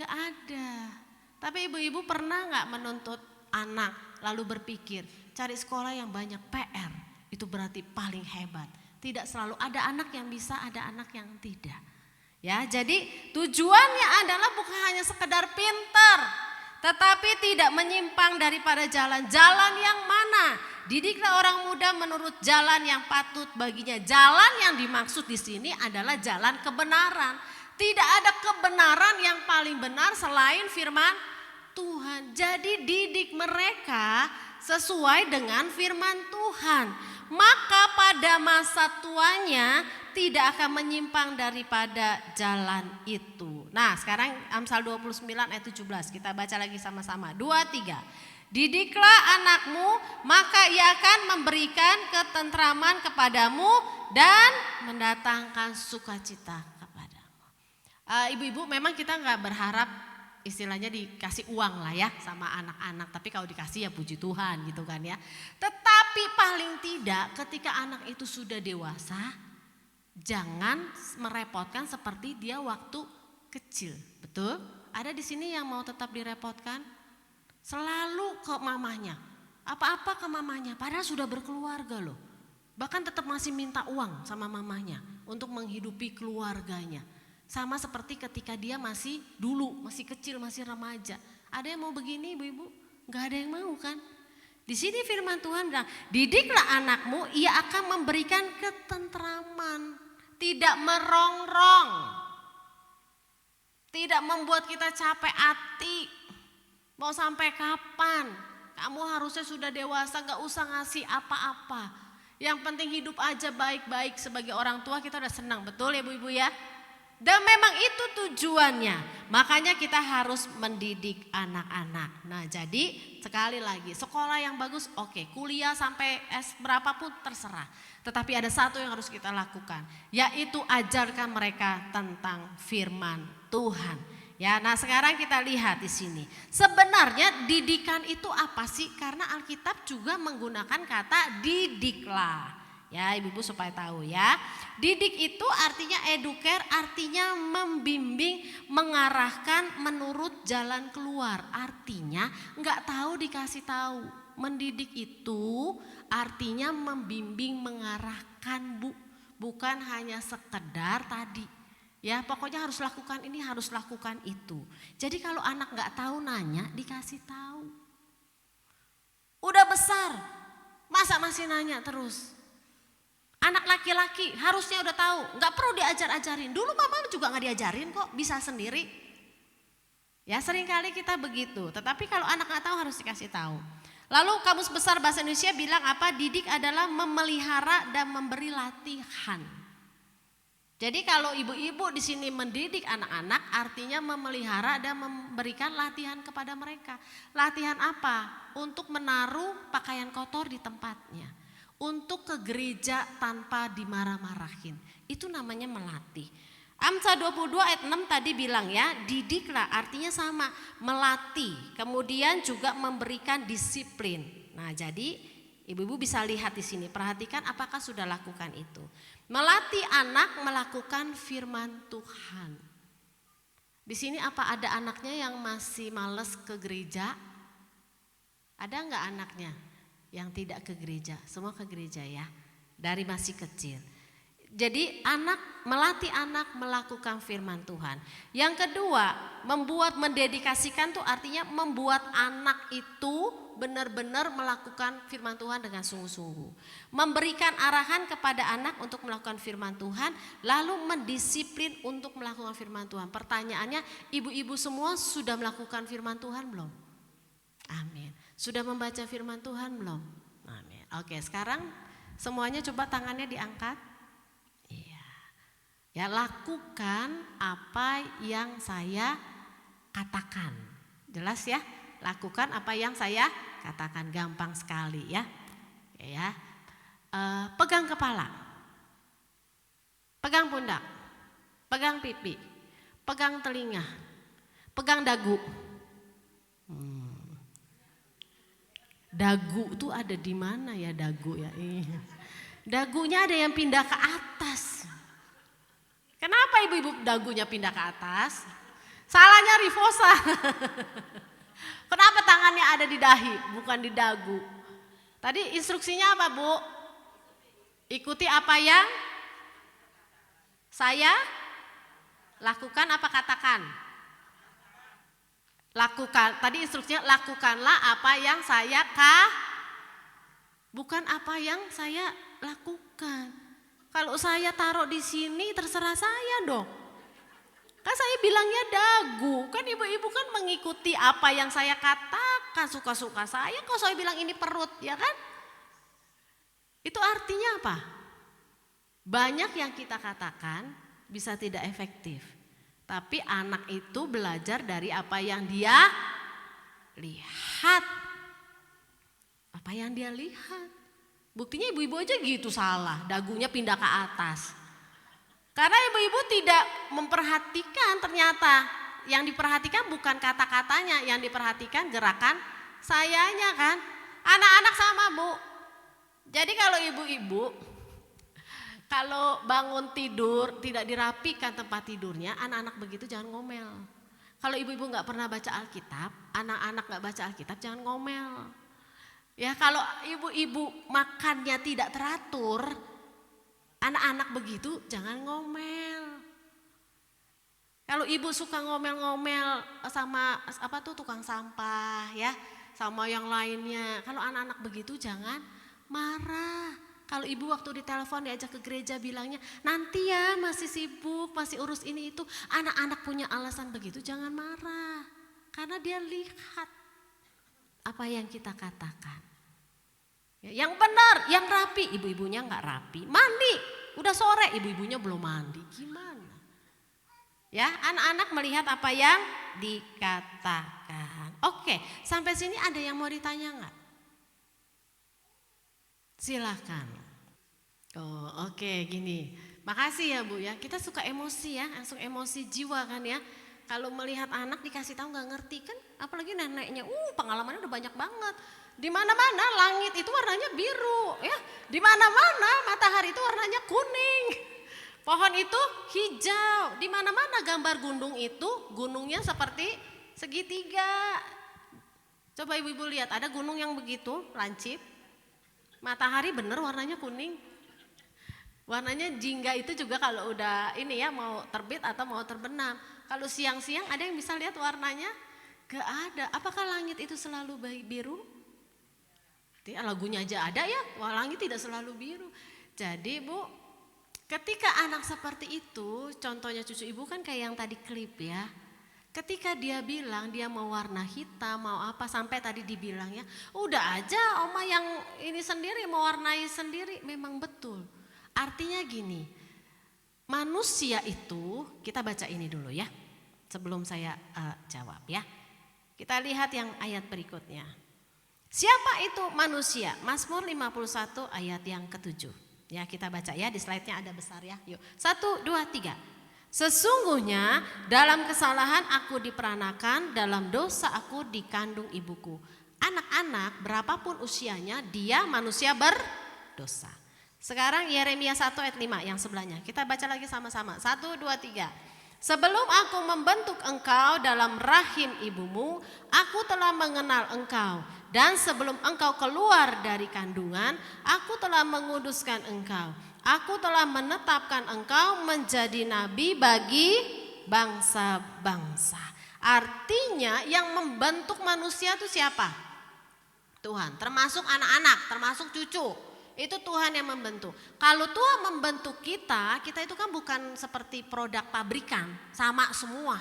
Speaker 1: Nggak ada. Tapi ibu-ibu pernah nggak menuntut anak lalu berpikir cari sekolah yang banyak PR? Itu berarti paling hebat. Tidak selalu ada anak yang bisa, ada anak yang tidak. Ya, jadi tujuannya adalah bukan hanya sekedar pintar, tetapi tidak menyimpang daripada jalan-jalan yang mana. Didiklah orang muda menurut jalan yang patut baginya. Jalan yang dimaksud di sini adalah jalan kebenaran. Tidak ada kebenaran yang paling benar selain firman Tuhan. Jadi didik mereka sesuai dengan firman Tuhan. Maka pada masa tuanya tidak akan menyimpang daripada jalan itu. Nah sekarang Amsal 29 ayat 17 kita baca lagi sama-sama. 2, 3. Didiklah anakmu maka ia akan memberikan ketentraman kepadamu dan mendatangkan sukacita kepadamu. Ibu-ibu memang kita nggak berharap istilahnya dikasih uang lah ya sama anak-anak, tapi kalau dikasih ya puji Tuhan gitu kan ya. Tetapi paling tidak ketika anak itu sudah dewasa, jangan merepotkan seperti dia waktu kecil. Betul? Ada di sini yang mau tetap direpotkan? Selalu ke mamanya, apa-apa ke mamanya, padahal sudah berkeluarga loh. Bahkan tetap masih minta uang sama mamanya untuk menghidupi keluarganya. Sama seperti ketika dia masih kecil, masih remaja. Ada yang mau begini ibu-ibu? Gak ada yang mau kan? Di sini firman Tuhan bilang, didiklah anakmu, ia akan memberikan ketentraman. Tidak merongrong. Tidak membuat kita capek hati. Mau sampai kapan? Kamu harusnya sudah dewasa, gak usah ngasih apa-apa. Yang penting hidup aja baik-baik. Sebagai orang tua kita udah senang, betul ya ibu-ibu ya? Dan memang itu tujuannya, makanya kita harus mendidik anak-anak. Nah jadi sekali lagi sekolah yang bagus oke, kuliah sampai S berapapun terserah. Tetapi ada satu yang harus kita lakukan, yaitu ajarkan mereka tentang firman Tuhan. Ya, nah sekarang kita lihat di sini. Sebenarnya didikan itu apa sih? Karena Alkitab juga menggunakan kata didiklah. Ya ibu-ibu supaya tahu ya. Didik itu artinya educare, artinya membimbing, mengarahkan menurut jalan keluar. Artinya nggak tahu dikasih tahu. Mendidik itu artinya membimbing, mengarahkan bu. Bukan hanya sekedar tadi. Ya pokoknya harus lakukan ini, harus lakukan itu. Jadi kalau anak nggak tahu nanya, dikasih tahu. Udah besar, masa masih nanya terus? Anak laki-laki harusnya udah tahu, nggak perlu diajar-ajarin. Dulu mama juga nggak diajarin kok, bisa sendiri. Ya seringkali kita begitu, tetapi kalau anak nggak tahu harus dikasih tahu. Lalu Kamus Besar Bahasa Indonesia bilang apa? Didik adalah memelihara dan memberi latihan. Jadi kalau ibu-ibu di sini mendidik anak-anak, artinya memelihara dan memberikan latihan kepada mereka. Latihan apa? Untuk menaruh pakaian kotor di tempatnya. Untuk ke gereja tanpa dimarah-marahin. Itu namanya melatih. Amsal 22 ayat 6 tadi bilang ya, didiklah artinya sama, melatih. Kemudian juga memberikan disiplin. Nah jadi ibu-ibu bisa lihat di sini, perhatikan apakah sudah lakukan itu. Melatih anak melakukan firman Tuhan. Di sini apa ada anaknya yang masih males ke gereja? Ada nggak anaknya yang tidak ke gereja? Semua ke gereja ya, dari masih kecil. Jadi melatih anak melakukan firman Tuhan. Yang kedua, mendedikasikan tuh artinya membuat anak itu benar-benar melakukan firman Tuhan dengan sungguh-sungguh. Memberikan arahan kepada anak untuk melakukan firman Tuhan, lalu mendisiplin untuk melakukan firman Tuhan. Pertanyaannya, ibu-ibu semua sudah melakukan firman Tuhan belum? Amin. Sudah membaca firman Tuhan belum? Amin. Oke, sekarang semuanya coba tangannya diangkat. Ya, lakukan apa yang saya katakan. Jelas ya? Lakukan apa yang saya katakan, gampang sekali ya. Ya. Pegang kepala. Pegang pundak. Pegang pipi. Pegang telinga. Pegang dagu. Dagu tuh ada di mana ya dagu ya? Dagunya ada yang pindah ke atas. Kenapa ibu-ibu dagunya pindah ke atas? Salahnya Rifosa. Kenapa tangannya ada di dahi, bukan di dagu? Tadi instruksinya apa, Bu? Ikuti apa yang saya lakukan apa katakan? Lakukan. Tadi instruksinya lakukanlah apa yang saya bukan apa yang saya lakukan. Kalau saya taruh di sini terserah saya dong. Kan saya bilangnya dagu. Kan ibu-ibu kan mengikuti apa yang saya katakan, suka-suka saya. Kok saya bilang ini perut, ya kan? Itu artinya apa? Banyak yang kita katakan bisa tidak efektif. Tapi anak itu belajar dari apa yang dia lihat. Apa yang dia lihat. Buktinya ibu-ibu aja gitu salah, dagunya pindah ke atas. Karena ibu-ibu tidak memperhatikan, ternyata yang diperhatikan bukan kata-katanya, yang diperhatikan gerakan sayanya kan. Anak-anak sama, Bu. Jadi kalau ibu-ibu kalau bangun tidur tidak dirapikan tempat tidurnya, anak-anak begitu jangan ngomel. Kalau ibu-ibu nggak pernah baca Alkitab, anak-anak nggak baca Alkitab jangan ngomel. Ya, kalau ibu-ibu makannya tidak teratur, anak-anak begitu jangan ngomel. Kalau ibu suka ngomel-ngomel sama tukang sampah ya, sama yang lainnya. Kalau anak-anak begitu jangan marah. Kalau ibu waktu ditelepon diajak ke gereja bilangnya, nanti ya masih sibuk, masih urus ini itu. Anak-anak punya alasan begitu jangan marah. Karena dia lihat apa yang kita katakan. Yang benar, yang rapi, ibu-ibunya nggak rapi, mandi, udah sore ibu-ibunya belum mandi, gimana? Ya, anak-anak melihat apa yang dikatakan. Oke, sampai sini ada yang mau ditanya nggak? Silakan. Oh, oke, gini. Makasih ya Bu ya. Kita suka emosi ya, langsung emosi jiwa kan ya. Kalau melihat anak dikasih tahu nggak ngerti kan, apalagi neneknya, pengalamannya udah banyak banget. Di mana-mana langit itu warnanya biru, ya. Di mana-mana matahari itu warnanya kuning. Pohon itu hijau. Di mana-mana gambar gunung itu, gunungnya seperti segitiga. Coba ibu-ibu lihat, ada gunung yang begitu lancip. Matahari bener warnanya kuning. Warnanya jingga itu juga kalau udah ini ya mau terbit atau mau terbenam. Kalau siang-siang ada yang bisa lihat warnanya? Gak ada. Apakah langit itu selalu biru? Lagunya aja ada ya, wah langit tidak selalu biru. Jadi Bu, ketika anak seperti itu, contohnya cucu ibu kan kayak yang tadi klip ya. Ketika dia bilang dia mau warna hitam, mau apa, sampai tadi dibilangnya, udah aja oma yang ini sendiri mau warnai sendiri, memang betul. Artinya gini, manusia itu, kita baca ini dulu ya, sebelum saya jawab ya. Kita lihat yang ayat berikutnya. Siapa itu manusia? Mazmur 51 ayat yang ke-7. Ya, kita baca ya, di slide-nya ada besar ya. Yuk, 1, 2, 3. Sesungguhnya dalam kesalahan aku diperanakan, dalam dosa aku dikandung ibuku. Anak-anak berapapun usianya, dia manusia berdosa. Sekarang Yeremia 1 ayat 5 yang sebelahnya. Kita baca lagi sama-sama. 1, 2, 3. Sebelum aku membentuk engkau dalam rahim ibumu, aku telah mengenal engkau. Dan sebelum engkau keluar dari kandungan, aku telah menguduskan engkau. Aku telah menetapkan engkau menjadi nabi bagi bangsa-bangsa. Artinya yang membentuk manusia itu siapa? Tuhan, termasuk anak-anak, termasuk cucu. Itu Tuhan yang membentuk. Kalau Tuhan membentuk kita, kita itu kan bukan seperti produk pabrikan, sama semua.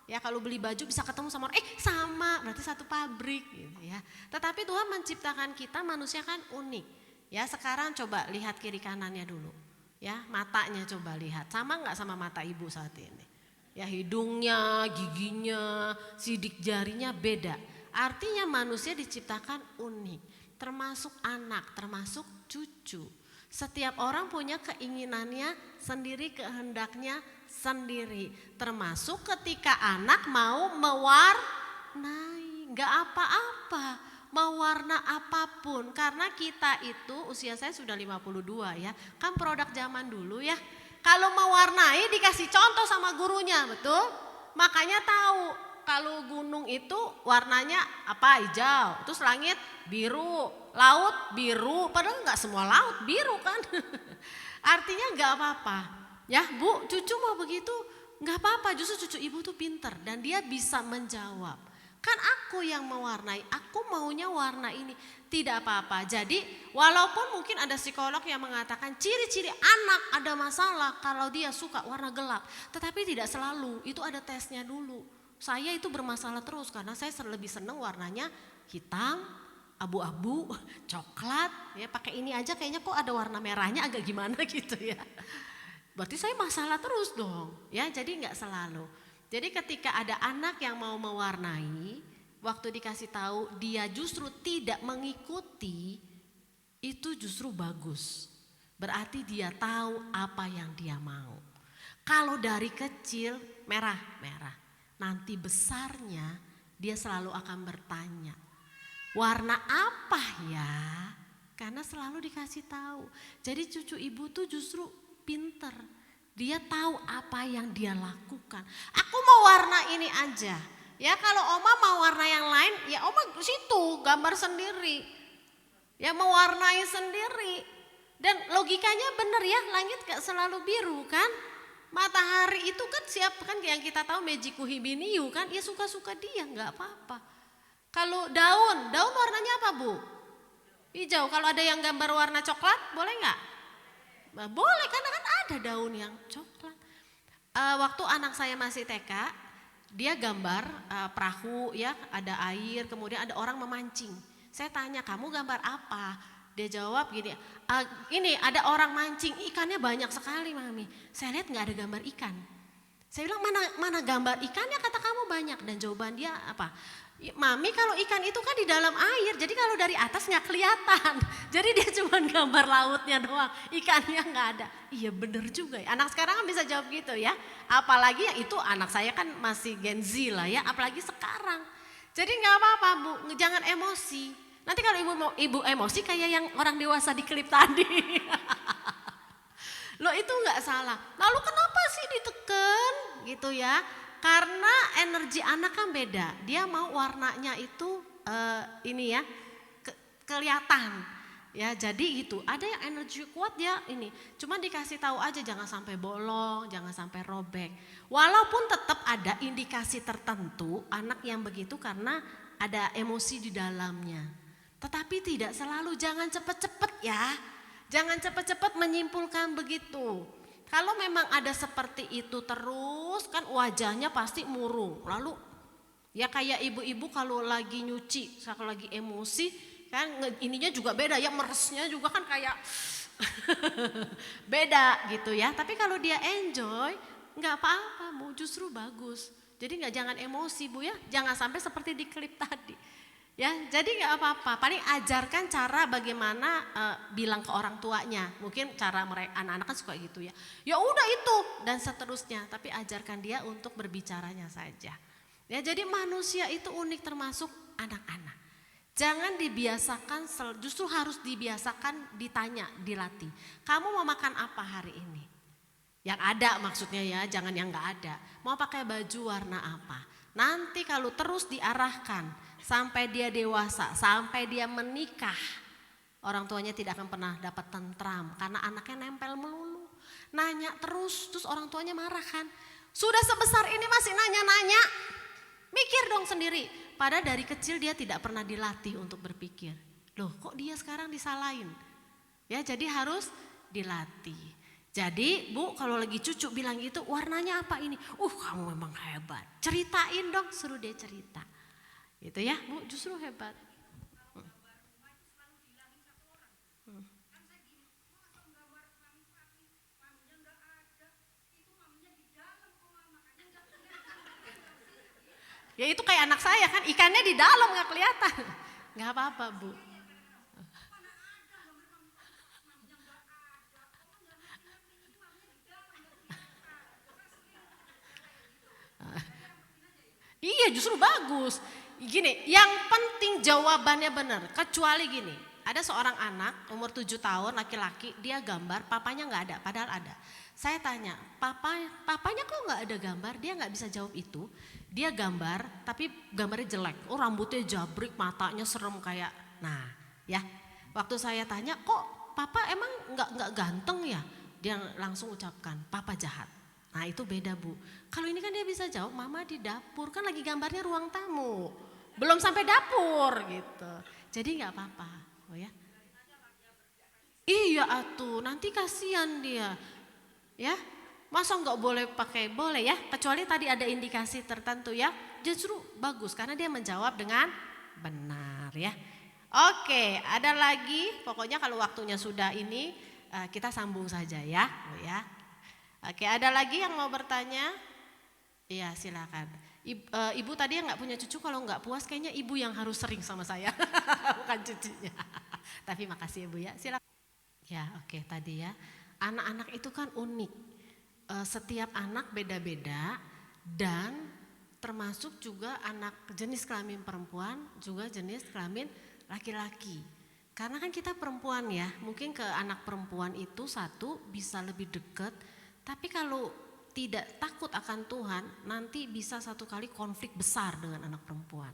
Speaker 1: Ya kalau beli baju bisa ketemu sama orang, sama, berarti satu pabrik gitu ya. Tetapi Tuhan menciptakan kita, manusia kan unik. Ya sekarang coba lihat kiri kanannya dulu. Ya matanya coba lihat, sama nggak sama mata ibu saat ini? Ya hidungnya, giginya, sidik jarinya beda. Artinya manusia diciptakan unik. Termasuk anak, termasuk cucu. Setiap orang punya keinginannya sendiri, kehendaknya sendiri. Termasuk ketika anak mau mewarnai, gak apa-apa, mau warna apapun. Karena kita itu, usia saya sudah 52 ya, kan produk zaman dulu ya. Kalau mau warnai dikasih contoh sama gurunya, betul? Makanya tahu. Kalau gunung itu warnanya apa? Hijau, terus langit biru, laut biru, padahal nggak semua laut biru kan. Artinya nggak apa-apa. Ya Bu, cucu mau begitu nggak apa-apa, justru cucu ibu tuh pinter dan dia bisa menjawab. Kan aku yang mewarnai, aku maunya warna ini, tidak apa-apa. Jadi walaupun mungkin ada psikolog yang mengatakan ciri-ciri anak ada masalah kalau dia suka warna gelap. Tetapi tidak selalu, itu ada tesnya dulu. Saya itu bermasalah terus karena saya lebih seneng warnanya hitam, abu-abu, coklat. Ya pakai ini aja kayaknya kok ada warna merahnya agak gimana gitu ya. Berarti saya masalah terus dong. Ya jadi nggak selalu. Jadi ketika ada anak yang mau mewarnai, waktu dikasih tahu dia justru tidak mengikuti, itu justru bagus. Berarti dia tahu apa yang dia mau. Kalau dari kecil merah. Nanti besarnya dia selalu akan bertanya, warna apa ya? Karena selalu dikasih tahu. Jadi cucu ibu tuh justru pinter. Dia tahu apa yang dia lakukan. Aku mau warna ini aja. Ya kalau oma mau warna yang lain, ya oma situ gambar sendiri. Ya mewarnai sendiri. Dan logikanya benar ya, langit gak selalu biru kan? Matahari itu kan siapa kan yang kita tahu Mejiku Hibiniu kan, ya suka-suka dia nggak apa-apa. Kalau daun warnanya apa Bu? Hijau. Kalau ada yang gambar warna coklat boleh nggak? Boleh karena kan ada daun yang coklat. Waktu anak saya masih TK, dia gambar perahu ya, ada air, kemudian ada orang memancing. Saya tanya, kamu gambar apa? Dia jawab gini, ini ada orang mancing, ikannya banyak sekali Mami. Saya lihat nggak ada gambar ikan. Saya bilang mana gambar ikannya, kata kamu banyak. Dan jawaban dia apa? Mami kalau ikan itu kan di dalam air, jadi kalau dari atas nggak kelihatan. Jadi dia cuma gambar lautnya doang, ikannya nggak ada. Iya bener juga ya, anak sekarang kan bisa jawab gitu ya. Apalagi yang itu anak saya kan masih Gen Z lah ya, apalagi sekarang. Jadi nggak apa-apa Bu, jangan emosi. Nanti kalau ibu emosi kayak yang orang dewasa di klip tadi. Loh itu nggak salah. Lalu kenapa sih diteken gitu ya? Karena energi anak kan beda. Dia mau warnanya itu ini ya kelihatan. Ya jadi gitu. Ada yang energi kuat dia ini. Cuma dikasih tahu aja jangan sampai bolong, jangan sampai robek. Walaupun tetap ada indikasi tertentu anak yang begitu karena ada emosi di dalamnya. Tetapi tidak selalu, jangan cepet-cepet ya. Jangan cepet-cepet menyimpulkan begitu. Kalau memang ada seperti itu terus kan wajahnya pasti murung. Lalu ya kayak ibu-ibu kalau lagi nyuci, kalau lagi emosi kan ininya juga beda ya, meresnya juga kan kayak beda gitu ya. Tapi kalau dia enjoy nggak apa-apa Bu, justru bagus. Jadi jangan emosi Bu ya, jangan sampai seperti di klip tadi. Ya, jadi nggak apa-apa. Paling ajarkan cara bagaimana bilang ke orang tuanya. Mungkin cara mereka anak-anak kan suka gitu ya. Ya udah itu dan seterusnya. Tapi ajarkan dia untuk berbicaranya saja. Ya, jadi manusia itu unik termasuk anak-anak. Jangan dibiasakan, justru harus dibiasakan ditanya, dilatih. Kamu mau makan apa hari ini? Yang ada maksudnya ya, jangan yang nggak ada. Mau pakai baju warna apa? Nanti kalau terus diarahkan sampai dia dewasa, sampai dia menikah, orang tuanya tidak akan pernah dapat tentram karena anaknya nempel melulu. Nanya terus orang tuanya marah kan. Sudah sebesar ini masih nanya-nanya. Mikir dong sendiri. Padahal dari kecil dia tidak pernah dilatih untuk berpikir. Loh kok dia sekarang disalahin? Ya jadi harus dilatih. Jadi Bu kalau lagi cucu bilang gitu warnanya apa ini? Kamu memang hebat. Ceritain dong, suruh dia cerita. Gitu ya Bu, justru hebat. Ya itu kayak anak saya kan, ikannya di dalam gak kelihatan. Gak apa-apa Bu. Iya justru bagus. Gini, yang penting jawabannya benar. Kecuali gini, ada seorang anak umur 7 tahun laki-laki, dia gambar, papanya nggak ada, padahal ada. Saya tanya, papanya kok nggak ada gambar? Dia nggak bisa jawab itu. Dia gambar, tapi gambarnya jelek. Rambutnya jabrik, matanya serem kayak. Nah, ya. Waktu saya tanya, kok papa emang nggak ganteng ya? Dia langsung ucapkan, papa jahat. Nah itu beda Bu. Kalau ini kan dia bisa jawab mama di dapur. Kan lagi gambarnya ruang tamu. Belum sampai dapur gitu. Jadi gak apa-apa. Oh ya. Iya atuh nanti kasihan dia. Ya. Masa gak boleh pakai? Boleh ya. Kecuali tadi ada indikasi tertentu ya. Justru bagus karena dia menjawab dengan benar ya. Oke ada lagi. Pokoknya kalau waktunya sudah ini kita sambung saja ya. Oh ya. Oke, ada lagi yang mau bertanya? Iya, silakan. Ibu tadi yang nggak punya cucu kalau nggak puas kayaknya ibu yang harus sering sama saya, bukan cucunya. Tapi makasih Ibu ya, silakan. Ya, oke tadi ya. Anak-anak itu kan unik. Setiap anak beda-beda dan termasuk juga anak jenis kelamin perempuan, juga jenis kelamin laki-laki. Karena kan kita perempuan ya, mungkin ke anak perempuan itu satu bisa lebih dekat. Tapi kalau tidak takut akan Tuhan, nanti bisa satu kali konflik besar dengan anak perempuan.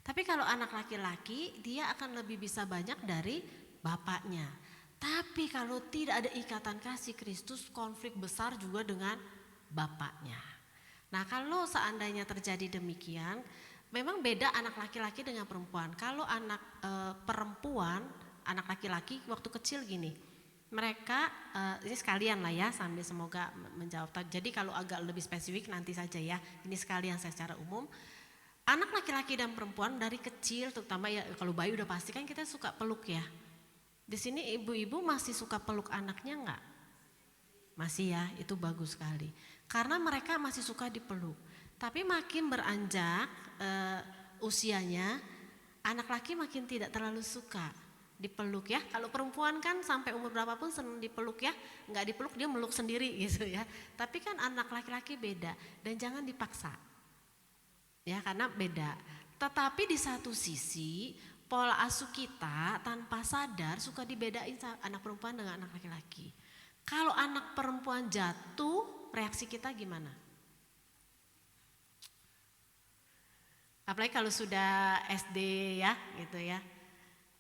Speaker 1: Tapi kalau anak laki-laki, dia akan lebih bisa banyak dari bapaknya. Tapi kalau tidak ada ikatan kasih Kristus, konflik besar juga dengan bapaknya. Nah kalau seandainya terjadi demikian, memang beda anak laki-laki dengan perempuan. Kalau anak perempuan, anak laki-laki waktu kecil gini. Mereka ini sekalian lah ya sambil semoga menjawab. Jadi kalau agak lebih spesifik nanti saja ya. Ini sekalian saya secara umum. Anak laki-laki dan perempuan dari kecil terutama ya kalau bayi udah pasti kan kita suka peluk ya. Di sini ibu-ibu masih suka peluk anaknya enggak? Masih ya, itu bagus sekali. Karena mereka masih suka dipeluk. Tapi makin beranjak usianya, anak laki makin tidak terlalu suka dipeluk ya. Kalau perempuan kan sampai umur berapapun senang dipeluk ya. Enggak dipeluk dia meluk sendiri gitu ya. Tapi kan anak laki-laki beda dan jangan dipaksa. Ya karena beda. Tetapi di satu sisi pola asuh kita tanpa sadar suka dibedain anak perempuan dengan anak laki-laki. Kalau anak perempuan jatuh reaksi kita gimana? Apalagi kalau sudah SD ya gitu ya.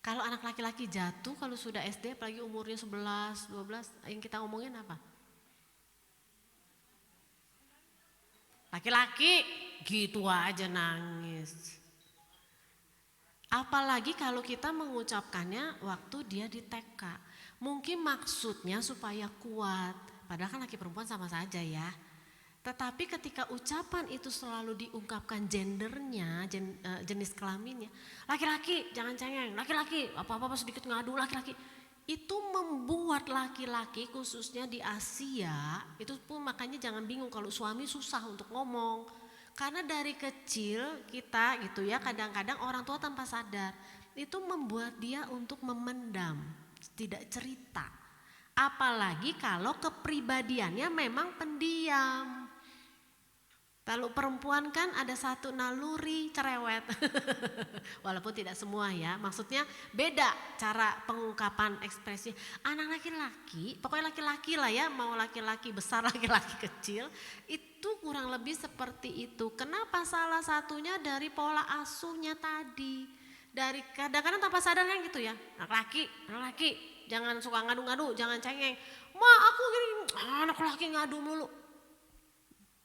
Speaker 1: Kalau anak laki-laki jatuh kalau sudah SD apalagi umurnya 11, 12 yang kita ngomongin apa? Laki-laki gitu aja nangis. Apalagi kalau kita mengucapkannya waktu dia di TK. Mungkin maksudnya supaya kuat. Padahal kan laki perempuan sama saja ya. Tetapi ketika ucapan itu selalu diungkapkan gendernya, jenis kelaminnya. Laki-laki jangan cengeng, laki-laki apa-apa sedikit ngadu laki-laki. Itu membuat laki-laki khususnya di Asia, itu pun makanya jangan bingung kalau suami susah untuk ngomong. Karena dari kecil kita gitu ya kadang-kadang orang tua tanpa sadar. Itu membuat dia untuk memendam, tidak cerita. Apalagi kalau kepribadiannya memang pendiam. Kalau perempuan kan ada satu naluri cerewet. Walaupun tidak semua ya. Maksudnya beda cara pengungkapan ekspresi. Anak laki-laki, pokoknya laki-laki lah ya. Mau laki-laki besar, laki-laki kecil. Itu kurang lebih seperti itu. Kenapa? Salah satunya dari pola asuhnya tadi. Dari kadang-kadang tanpa sadar kan gitu ya. Anak laki, jangan suka ngadu-ngadu, jangan cengeng. Ma aku gini, anak laki ngadu mulu.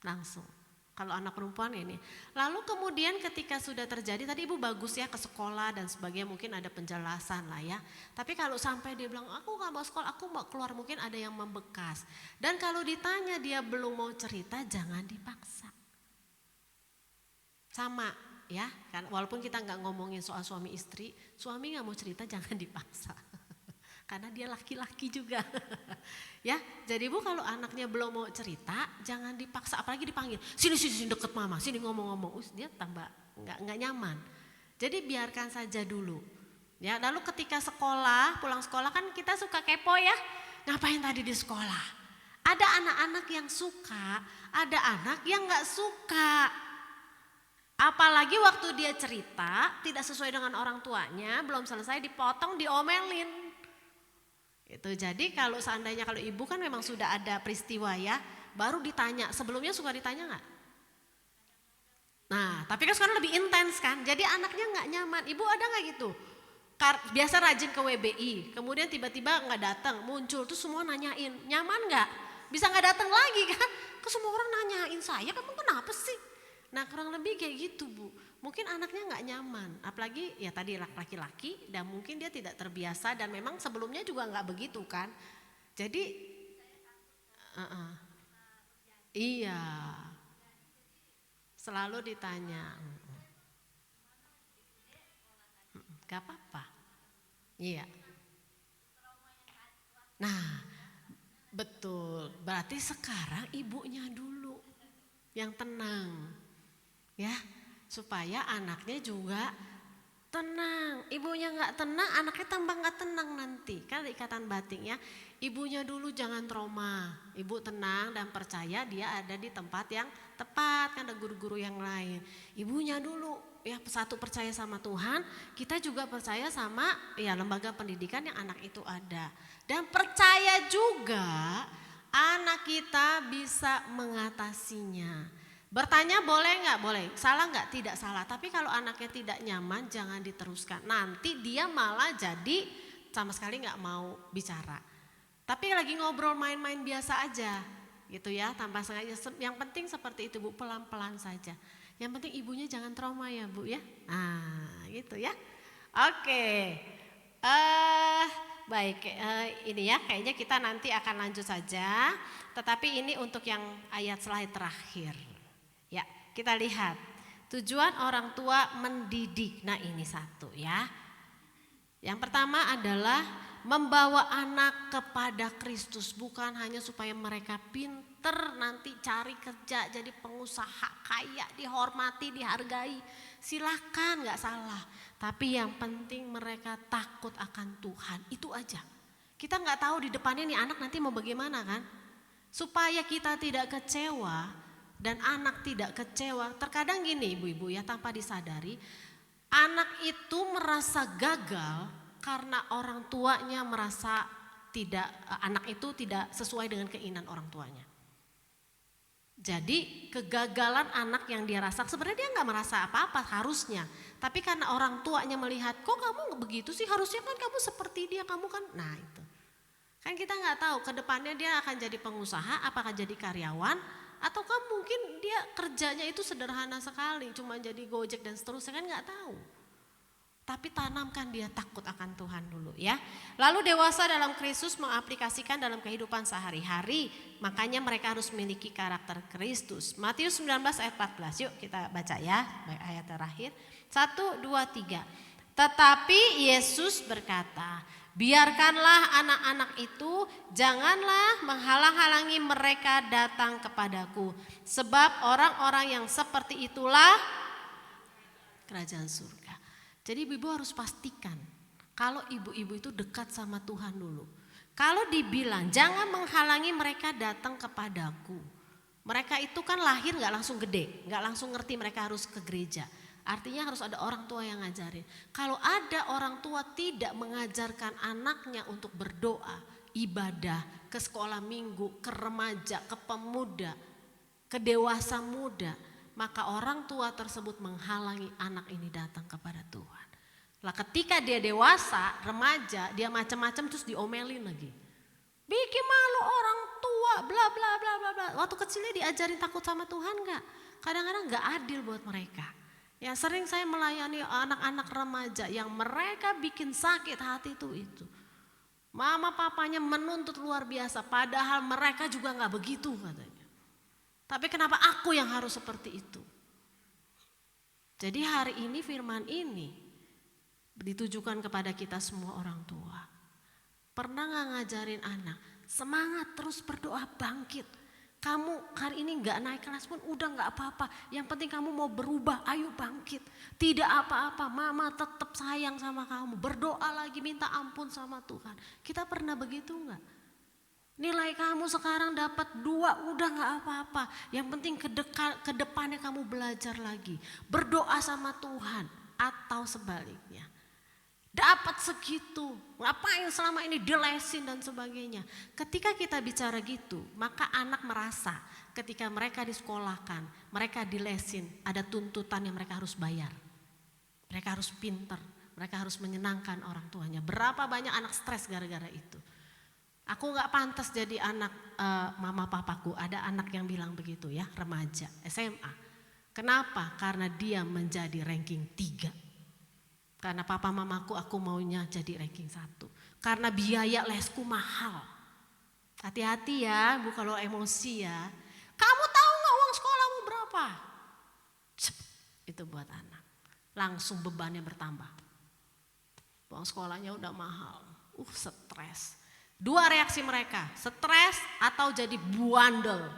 Speaker 1: Langsung. Kalau anak perempuan ini. Lalu kemudian ketika sudah terjadi, tadi ibu bagus ya ke sekolah dan sebagainya, mungkin ada penjelasan lah ya. Tapi kalau sampai dia bilang aku gak mau sekolah, aku mau keluar, mungkin ada yang membekas. Dan kalau ditanya dia belum mau cerita, jangan dipaksa. Sama ya, kan walaupun kita gak ngomongin soal suami istri, suami gak mau cerita jangan dipaksa. Karena dia laki-laki juga. Ya, jadi Bu kalau anaknya belum mau cerita, jangan dipaksa, apalagi dipanggil. Sini deket mama, sini ngomong-ngomong. Dia tambah nggak nyaman. Jadi biarkan saja dulu. Ya, lalu ketika sekolah, pulang sekolah kan kita suka kepo ya. Ngapain tadi di sekolah? Ada anak-anak yang suka, ada anak yang nggak suka. Apalagi waktu dia cerita tidak sesuai dengan orang tuanya, belum selesai dipotong, diomelin. Itu jadi kalau seandainya kalau ibu kan memang sudah ada peristiwa ya, baru ditanya. Sebelumnya suka ditanya nggak? Nah, tapi kan sekarang lebih intens kan. Jadi anaknya nggak nyaman. Ibu ada nggak gitu? Biasa rajin ke WBI, kemudian tiba-tiba nggak datang, muncul tuh semua nanyain, nyaman nggak? Bisa nggak datang lagi kan? Ke semua orang nanyain saya, kamu kenapa sih? Nah kurang lebih kayak gitu Bu. Mungkin anaknya nggak nyaman, apalagi ya tadi laki-laki dan mungkin dia tidak terbiasa dan memang sebelumnya juga nggak begitu kan. Jadi iya, selalu ditanya. Gak apa-apa. Iya. Nah, betul. Berarti sekarang ibunya dulu yang tenang. Ya, supaya anaknya juga tenang. Ibunya nggak tenang, anaknya tambah nggak tenang nanti. Kan ada ikatan batin ya. Ibunya dulu jangan trauma. Ibu tenang dan percaya dia ada di tempat yang tepat. Kan ada guru-guru yang lain. Ibunya dulu ya satu percaya sama Tuhan. Kita juga percaya sama ya lembaga pendidikan yang anak itu ada. Dan percaya juga anak kita bisa mengatasinya. Bertanya boleh nggak? Boleh. Salah nggak? Tidak salah. Tapi kalau anaknya tidak nyaman jangan diteruskan. Nanti dia malah jadi sama sekali nggak mau bicara. Tapi lagi ngobrol main-main biasa aja gitu ya, tanpa sengaja. Yang penting seperti itu Bu, pelan-pelan saja. Yang penting ibunya jangan trauma ya Bu ya. Nah gitu ya. Oke. Baik, ini ya kayaknya kita nanti akan lanjut saja. Tetapi ini untuk yang ayat slide terakhir. Ya, kita lihat tujuan orang tua mendidik. Nah ini satu ya. Yang pertama adalah membawa anak kepada Kristus. Bukan hanya supaya mereka pinter nanti cari kerja jadi pengusaha kaya, dihormati, dihargai. Silakan gak salah. Tapi yang penting mereka takut akan Tuhan. Itu aja. Kita gak tahu di depannya nih anak nanti mau bagaimana kan. Supaya kita tidak kecewa. Dan anak tidak kecewa. Terkadang gini ibu-ibu ya tanpa disadari. Anak itu merasa gagal karena orang tuanya merasa anak itu tidak sesuai dengan keinginan orang tuanya. Jadi kegagalan anak yang dia rasa sebenarnya dia nggak merasa apa-apa harusnya. Tapi karena orang tuanya melihat kok kamu begitu sih, harusnya kan kamu seperti dia, kamu kan. Nah itu. Kan kita nggak tahu ke depannya dia akan jadi pengusaha, apakah jadi karyawan, ataukah mungkin dia kerjanya itu sederhana sekali, cuma jadi Gojek dan seterusnya, kan nggak tahu. Tapi tanamkan dia takut akan Tuhan dulu ya. Lalu dewasa dalam Kristus mengaplikasikan dalam kehidupan sehari-hari. Makanya mereka harus memiliki karakter Kristus. Matius 19 ayat 14. Yuk kita baca ya ayat terakhir. 1, 2, 3. Tetapi Yesus berkata, biarkanlah anak-anak itu, janganlah menghalang-halangi mereka datang kepadaku. Sebab orang-orang yang seperti itulah kerajaan surga. Jadi ibu harus pastikan kalau ibu-ibu itu dekat sama Tuhan dulu. Kalau dibilang jangan menghalangi mereka datang kepadaku. Mereka itu kan lahir nggak langsung gede, nggak langsung ngerti mereka harus ke gereja. Artinya harus ada orang tua yang ngajarin. Kalau ada orang tua tidak mengajarkan anaknya untuk berdoa, ibadah, ke sekolah minggu, ke remaja, ke pemuda, ke dewasa muda, maka orang tua tersebut menghalangi anak ini datang kepada Tuhan. Lah ketika dia dewasa, remaja, dia macam-macam terus diomelin lagi. Bikin malu orang tua, bla bla bla bla bla. Waktu kecilnya diajarin takut sama Tuhan enggak? Kadang-kadang enggak adil buat mereka. Ya sering saya melayani anak-anak remaja yang mereka bikin sakit hati itu. Mama papanya menuntut luar biasa, padahal mereka juga enggak begitu katanya. Tapi kenapa aku yang harus seperti itu? Jadi hari ini firman ini ditujukan kepada kita semua orang tua. Pernah gak ngajarin anak, semangat terus berdoa bangkit. Kamu hari ini gak naik kelas pun udah gak apa-apa. Yang penting kamu mau berubah, ayo bangkit. Tidak apa-apa, mama tetap sayang sama kamu. Berdoa lagi, minta ampun sama Tuhan. Kita pernah begitu gak? Nilai kamu sekarang dapat 2 udah gak apa-apa. Yang penting ke depannya kamu belajar lagi. Berdoa sama Tuhan atau sebaliknya. Dapat segitu, ngapain selama ini dilesin dan sebagainya. Ketika kita bicara gitu, maka anak merasa ketika mereka disekolahkan, mereka dilesin, ada tuntutan yang mereka harus bayar. Mereka harus pinter, mereka harus menyenangkan orang tuanya. Berapa banyak anak stres gara-gara itu. Aku gak pantas jadi anak mama papaku, ada anak yang bilang begitu ya, remaja, SMA. Kenapa? Karena dia menjadi ranking 3. Karena papa mamaku aku maunya jadi ranking 1. Karena biaya lesku mahal. Hati-hati ya, Bu kalau emosi ya. Kamu tahu gak uang sekolahmu berapa? Cep, itu buat anak. Langsung bebannya bertambah. Uang sekolahnya udah mahal. Stres. 2 reaksi mereka, stres atau jadi buandel.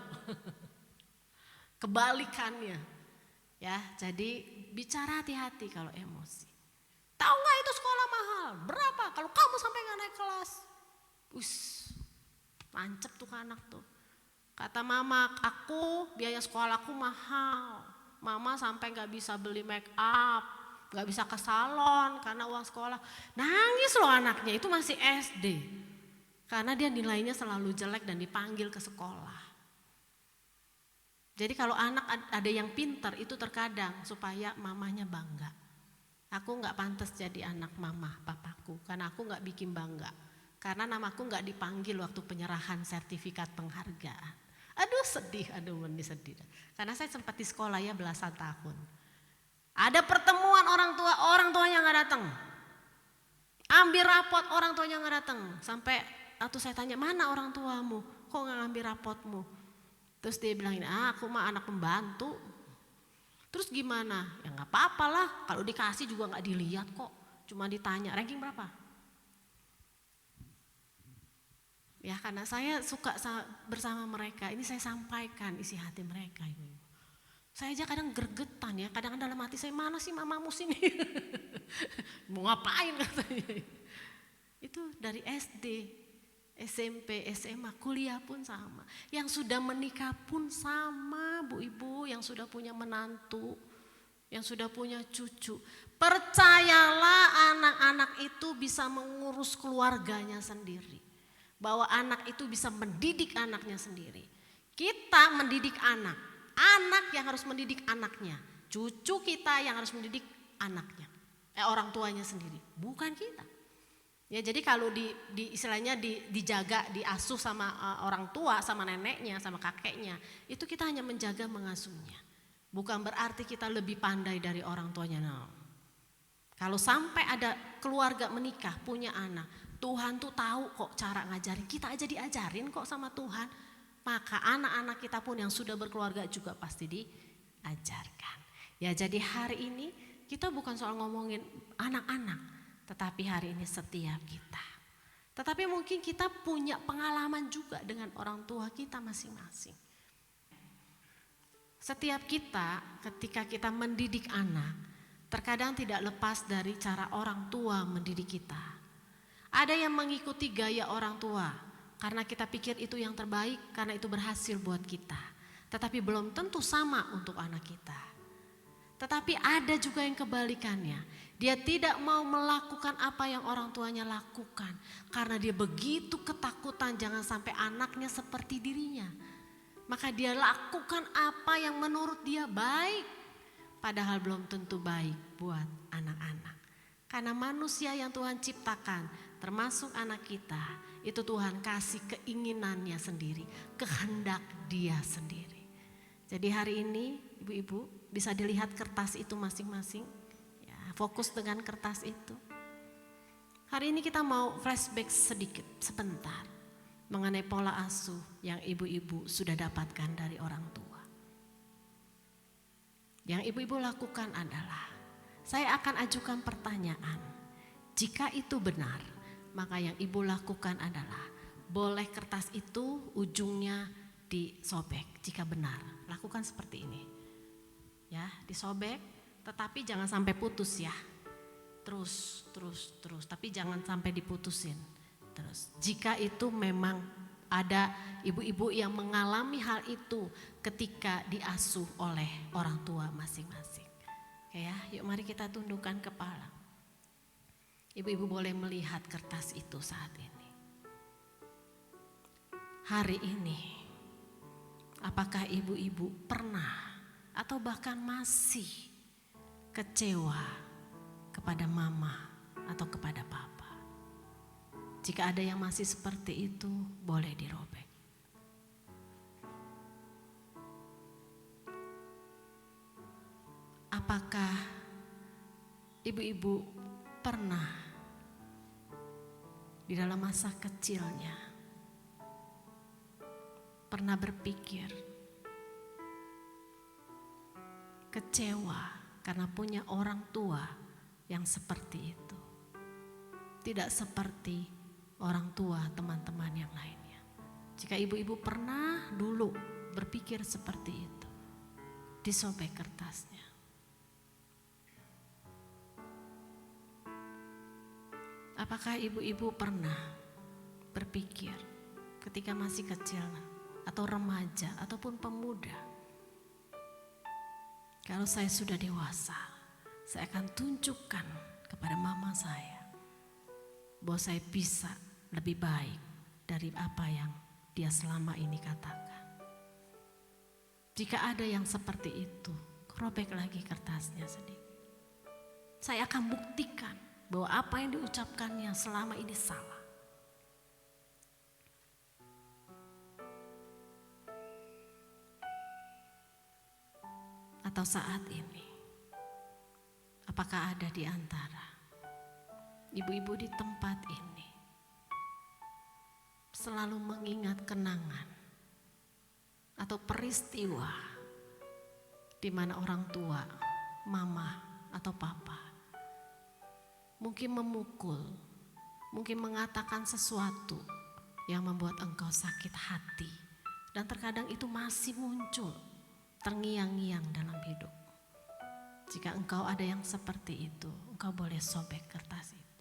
Speaker 1: Kebalikannya. Ya, jadi bicara hati-hati kalau emosi. Tahu gak itu sekolah mahal? Berapa? Kalau kamu sampai gak naik kelas. Lancep tuh anak tuh. Kata mama, aku biaya sekolahku mahal. Mama sampai gak bisa beli make up, gak bisa ke salon karena uang sekolah. Nangis loh anaknya, itu masih SD. Karena dia nilainya selalu jelek dan dipanggil ke sekolah. Jadi kalau anak ada yang pintar itu terkadang supaya mamanya bangga. Aku gak pantas jadi anak mama papaku karena aku gak bikin bangga. Karena namaku gak dipanggil waktu penyerahan sertifikat penghargaan. Aduh sedih, sedih. Karena saya sempat di sekolah ya belasan tahun. Ada pertemuan orang tuanya gak datang. Ambil rapot orang tuanya gak datang. Sampai waktu saya tanya mana orang tuamu, kok gak ngambil rapotmu. Terus dia bilangin, aku mah anak pembantu. Terus gimana? Ya gak apa-apa lah, kalau dikasih juga gak dilihat kok. Cuma ditanya, ranking berapa? Ya karena saya suka bersama mereka, ini saya sampaikan isi hati mereka. Saya aja kadang gergetan ya, kadang-kadang dalam hati saya, mana sih mamamu sini? Mau ngapain katanya. Itu dari SD, SMP, SMA, kuliah pun sama. Yang sudah menikah pun sama, Bu Ibu, yang sudah punya menantu, yang sudah punya cucu. Percayalah anak-anak itu bisa mengurus keluarganya sendiri. Bahwa anak itu bisa mendidik anaknya sendiri. Kita mendidik anak, anak yang harus mendidik anaknya. Cucu kita yang harus mendidik anaknya, orang tuanya sendiri, bukan kita. Ya jadi kalau istilahnya dijaga, diasuh sama orang tua, sama neneknya, sama kakeknya, itu kita hanya menjaga mengasuhnya. Bukan berarti kita lebih pandai dari orang tuanya. No. Kalau sampai ada keluarga menikah, punya anak, Tuhan tuh tahu kok cara ngajarin. Kita aja diajarin kok sama Tuhan. Maka anak-anak kita pun yang sudah berkeluarga juga pasti diajarkan. Ya jadi hari ini kita bukan soal ngomongin anak-anak. Tetapi hari ini setiap kita. Tetapi mungkin kita punya pengalaman juga dengan orang tua kita masing-masing. Setiap kita ketika kita mendidik anak, terkadang tidak lepas dari cara orang tua mendidik kita. Ada yang mengikuti gaya orang tua karena kita pikir itu yang terbaik, karena itu berhasil buat kita. tetapi belum tentu sama untuk anak kita. Tetapi ada juga yang kebalikannya. Dia tidak mau melakukan apa yang orang tuanya lakukan karena dia begitu ketakutan jangan sampai anaknya seperti dirinya. Maka dia lakukan apa yang menurut dia baik, padahal belum tentu baik buat anak-anak. Karena manusia yang Tuhan ciptakan, termasuk anak kita, itu Tuhan kasih keinginannya sendiri, kehendak dia sendiri. Jadi hari ini ibu-ibu bisa dilihat kertas itu masing-masing, ya, fokus dengan kertas itu. Hari ini kita mau flashback sedikit, sebentar, mengenai pola asuh yang ibu-ibu sudah dapatkan dari orang tua. Yang ibu-ibu lakukan adalah, saya akan ajukan pertanyaan. Jika itu benar, maka yang ibu lakukan adalah boleh kertas itu ujungnya disobek. Jika benar, lakukan seperti ini. Ya, disobek, tetapi jangan sampai putus ya. Terus, tapi jangan sampai diputusin. Terus, jika itu memang ada ibu-ibu yang mengalami hal itu ketika diasuh oleh orang tua masing-masing. Oke ya, yuk mari kita tundukkan kepala. Ibu-ibu boleh melihat kertas itu saat ini. Hari ini, apakah ibu-ibu pernah atau bahkan masih kecewa kepada mama atau kepada papa? Jika ada yang masih seperti itu, boleh dirobek. Apakah ibu-ibu pernah di dalam masa kecilnya pernah berpikir kecewa karena punya orang tua yang seperti itu, tidak seperti orang tua teman-teman yang lainnya? Jika ibu-ibu pernah dulu berpikir seperti itu, disobek kertasnya. Apakah ibu-ibu pernah berpikir ketika masih kecil atau remaja ataupun pemuda, kalau saya sudah dewasa, saya akan tunjukkan kepada mama saya bahwa saya bisa lebih baik dari apa yang dia selama ini katakan. Jika ada yang seperti itu, robek lagi kertasnya sedikit. Saya akan buktikan bahwa apa yang diucapkannya selama ini salah. Atau saat ini, apakah ada di antara ibu-ibu di tempat ini selalu mengingat kenangan atau peristiwa di mana orang tua, mama atau papa mungkin memukul, mungkin mengatakan sesuatu yang membuat engkau sakit hati, dan terkadang itu masih muncul terngiang-ngiang dalam hidup. Jika engkau ada yang seperti itu, engkau boleh sobek kertas itu.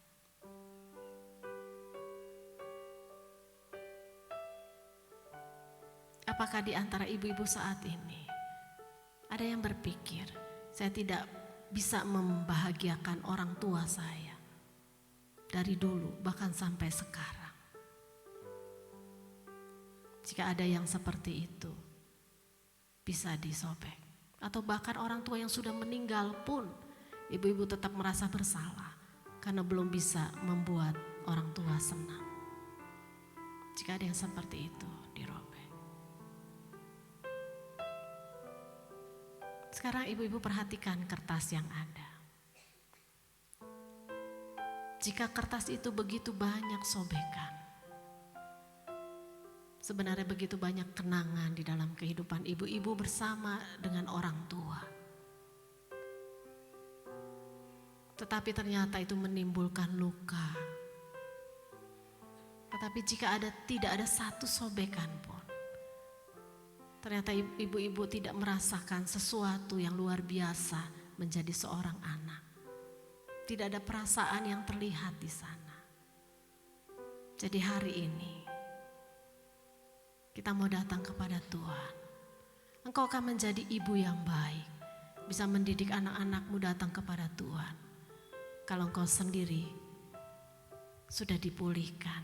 Speaker 1: Apakah di antara ibu-ibu saat ini ada yang berpikir, saya tidak bisa membahagiakan orang tua saya dari dulu bahkan sampai sekarang? Jika ada yang seperti itu, bisa disobek. Atau bahkan orang tua yang sudah meninggal pun, ibu-ibu tetap merasa bersalah karena belum bisa membuat orang tua senang. Jika ada yang seperti itu, dirobek. Sekarang ibu-ibu perhatikan kertas yang ada. Jika kertas itu begitu banyak sobekan, sebenarnya begitu banyak kenangan di dalam kehidupan ibu-ibu bersama dengan orang tua. Tetapi ternyata itu menimbulkan luka. Tetapi jika tidak ada satu sobekan pun, ternyata ibu-ibu tidak merasakan sesuatu yang luar biasa menjadi seorang anak. Tidak ada perasaan yang terlihat di sana. Jadi hari ini kita mau datang kepada Tuhan. engkau akan menjadi ibu yang baik, bisa mendidik anak-anakmu datang kepada Tuhan. Kalau engkau sendiri sudah dipulihkan,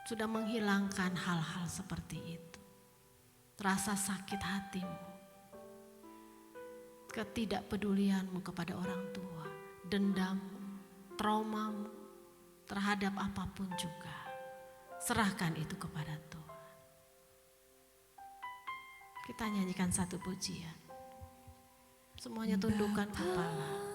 Speaker 1: sudah menghilangkan hal-hal seperti itu, rasa sakit hatimu, ketidakpedulianmu kepada orang tua, dendammu, traumamu terhadap apapun juga, serahkan itu kepada Tuhan. Kita nyanyikan satu pujian. Semuanya tundukkan kepala.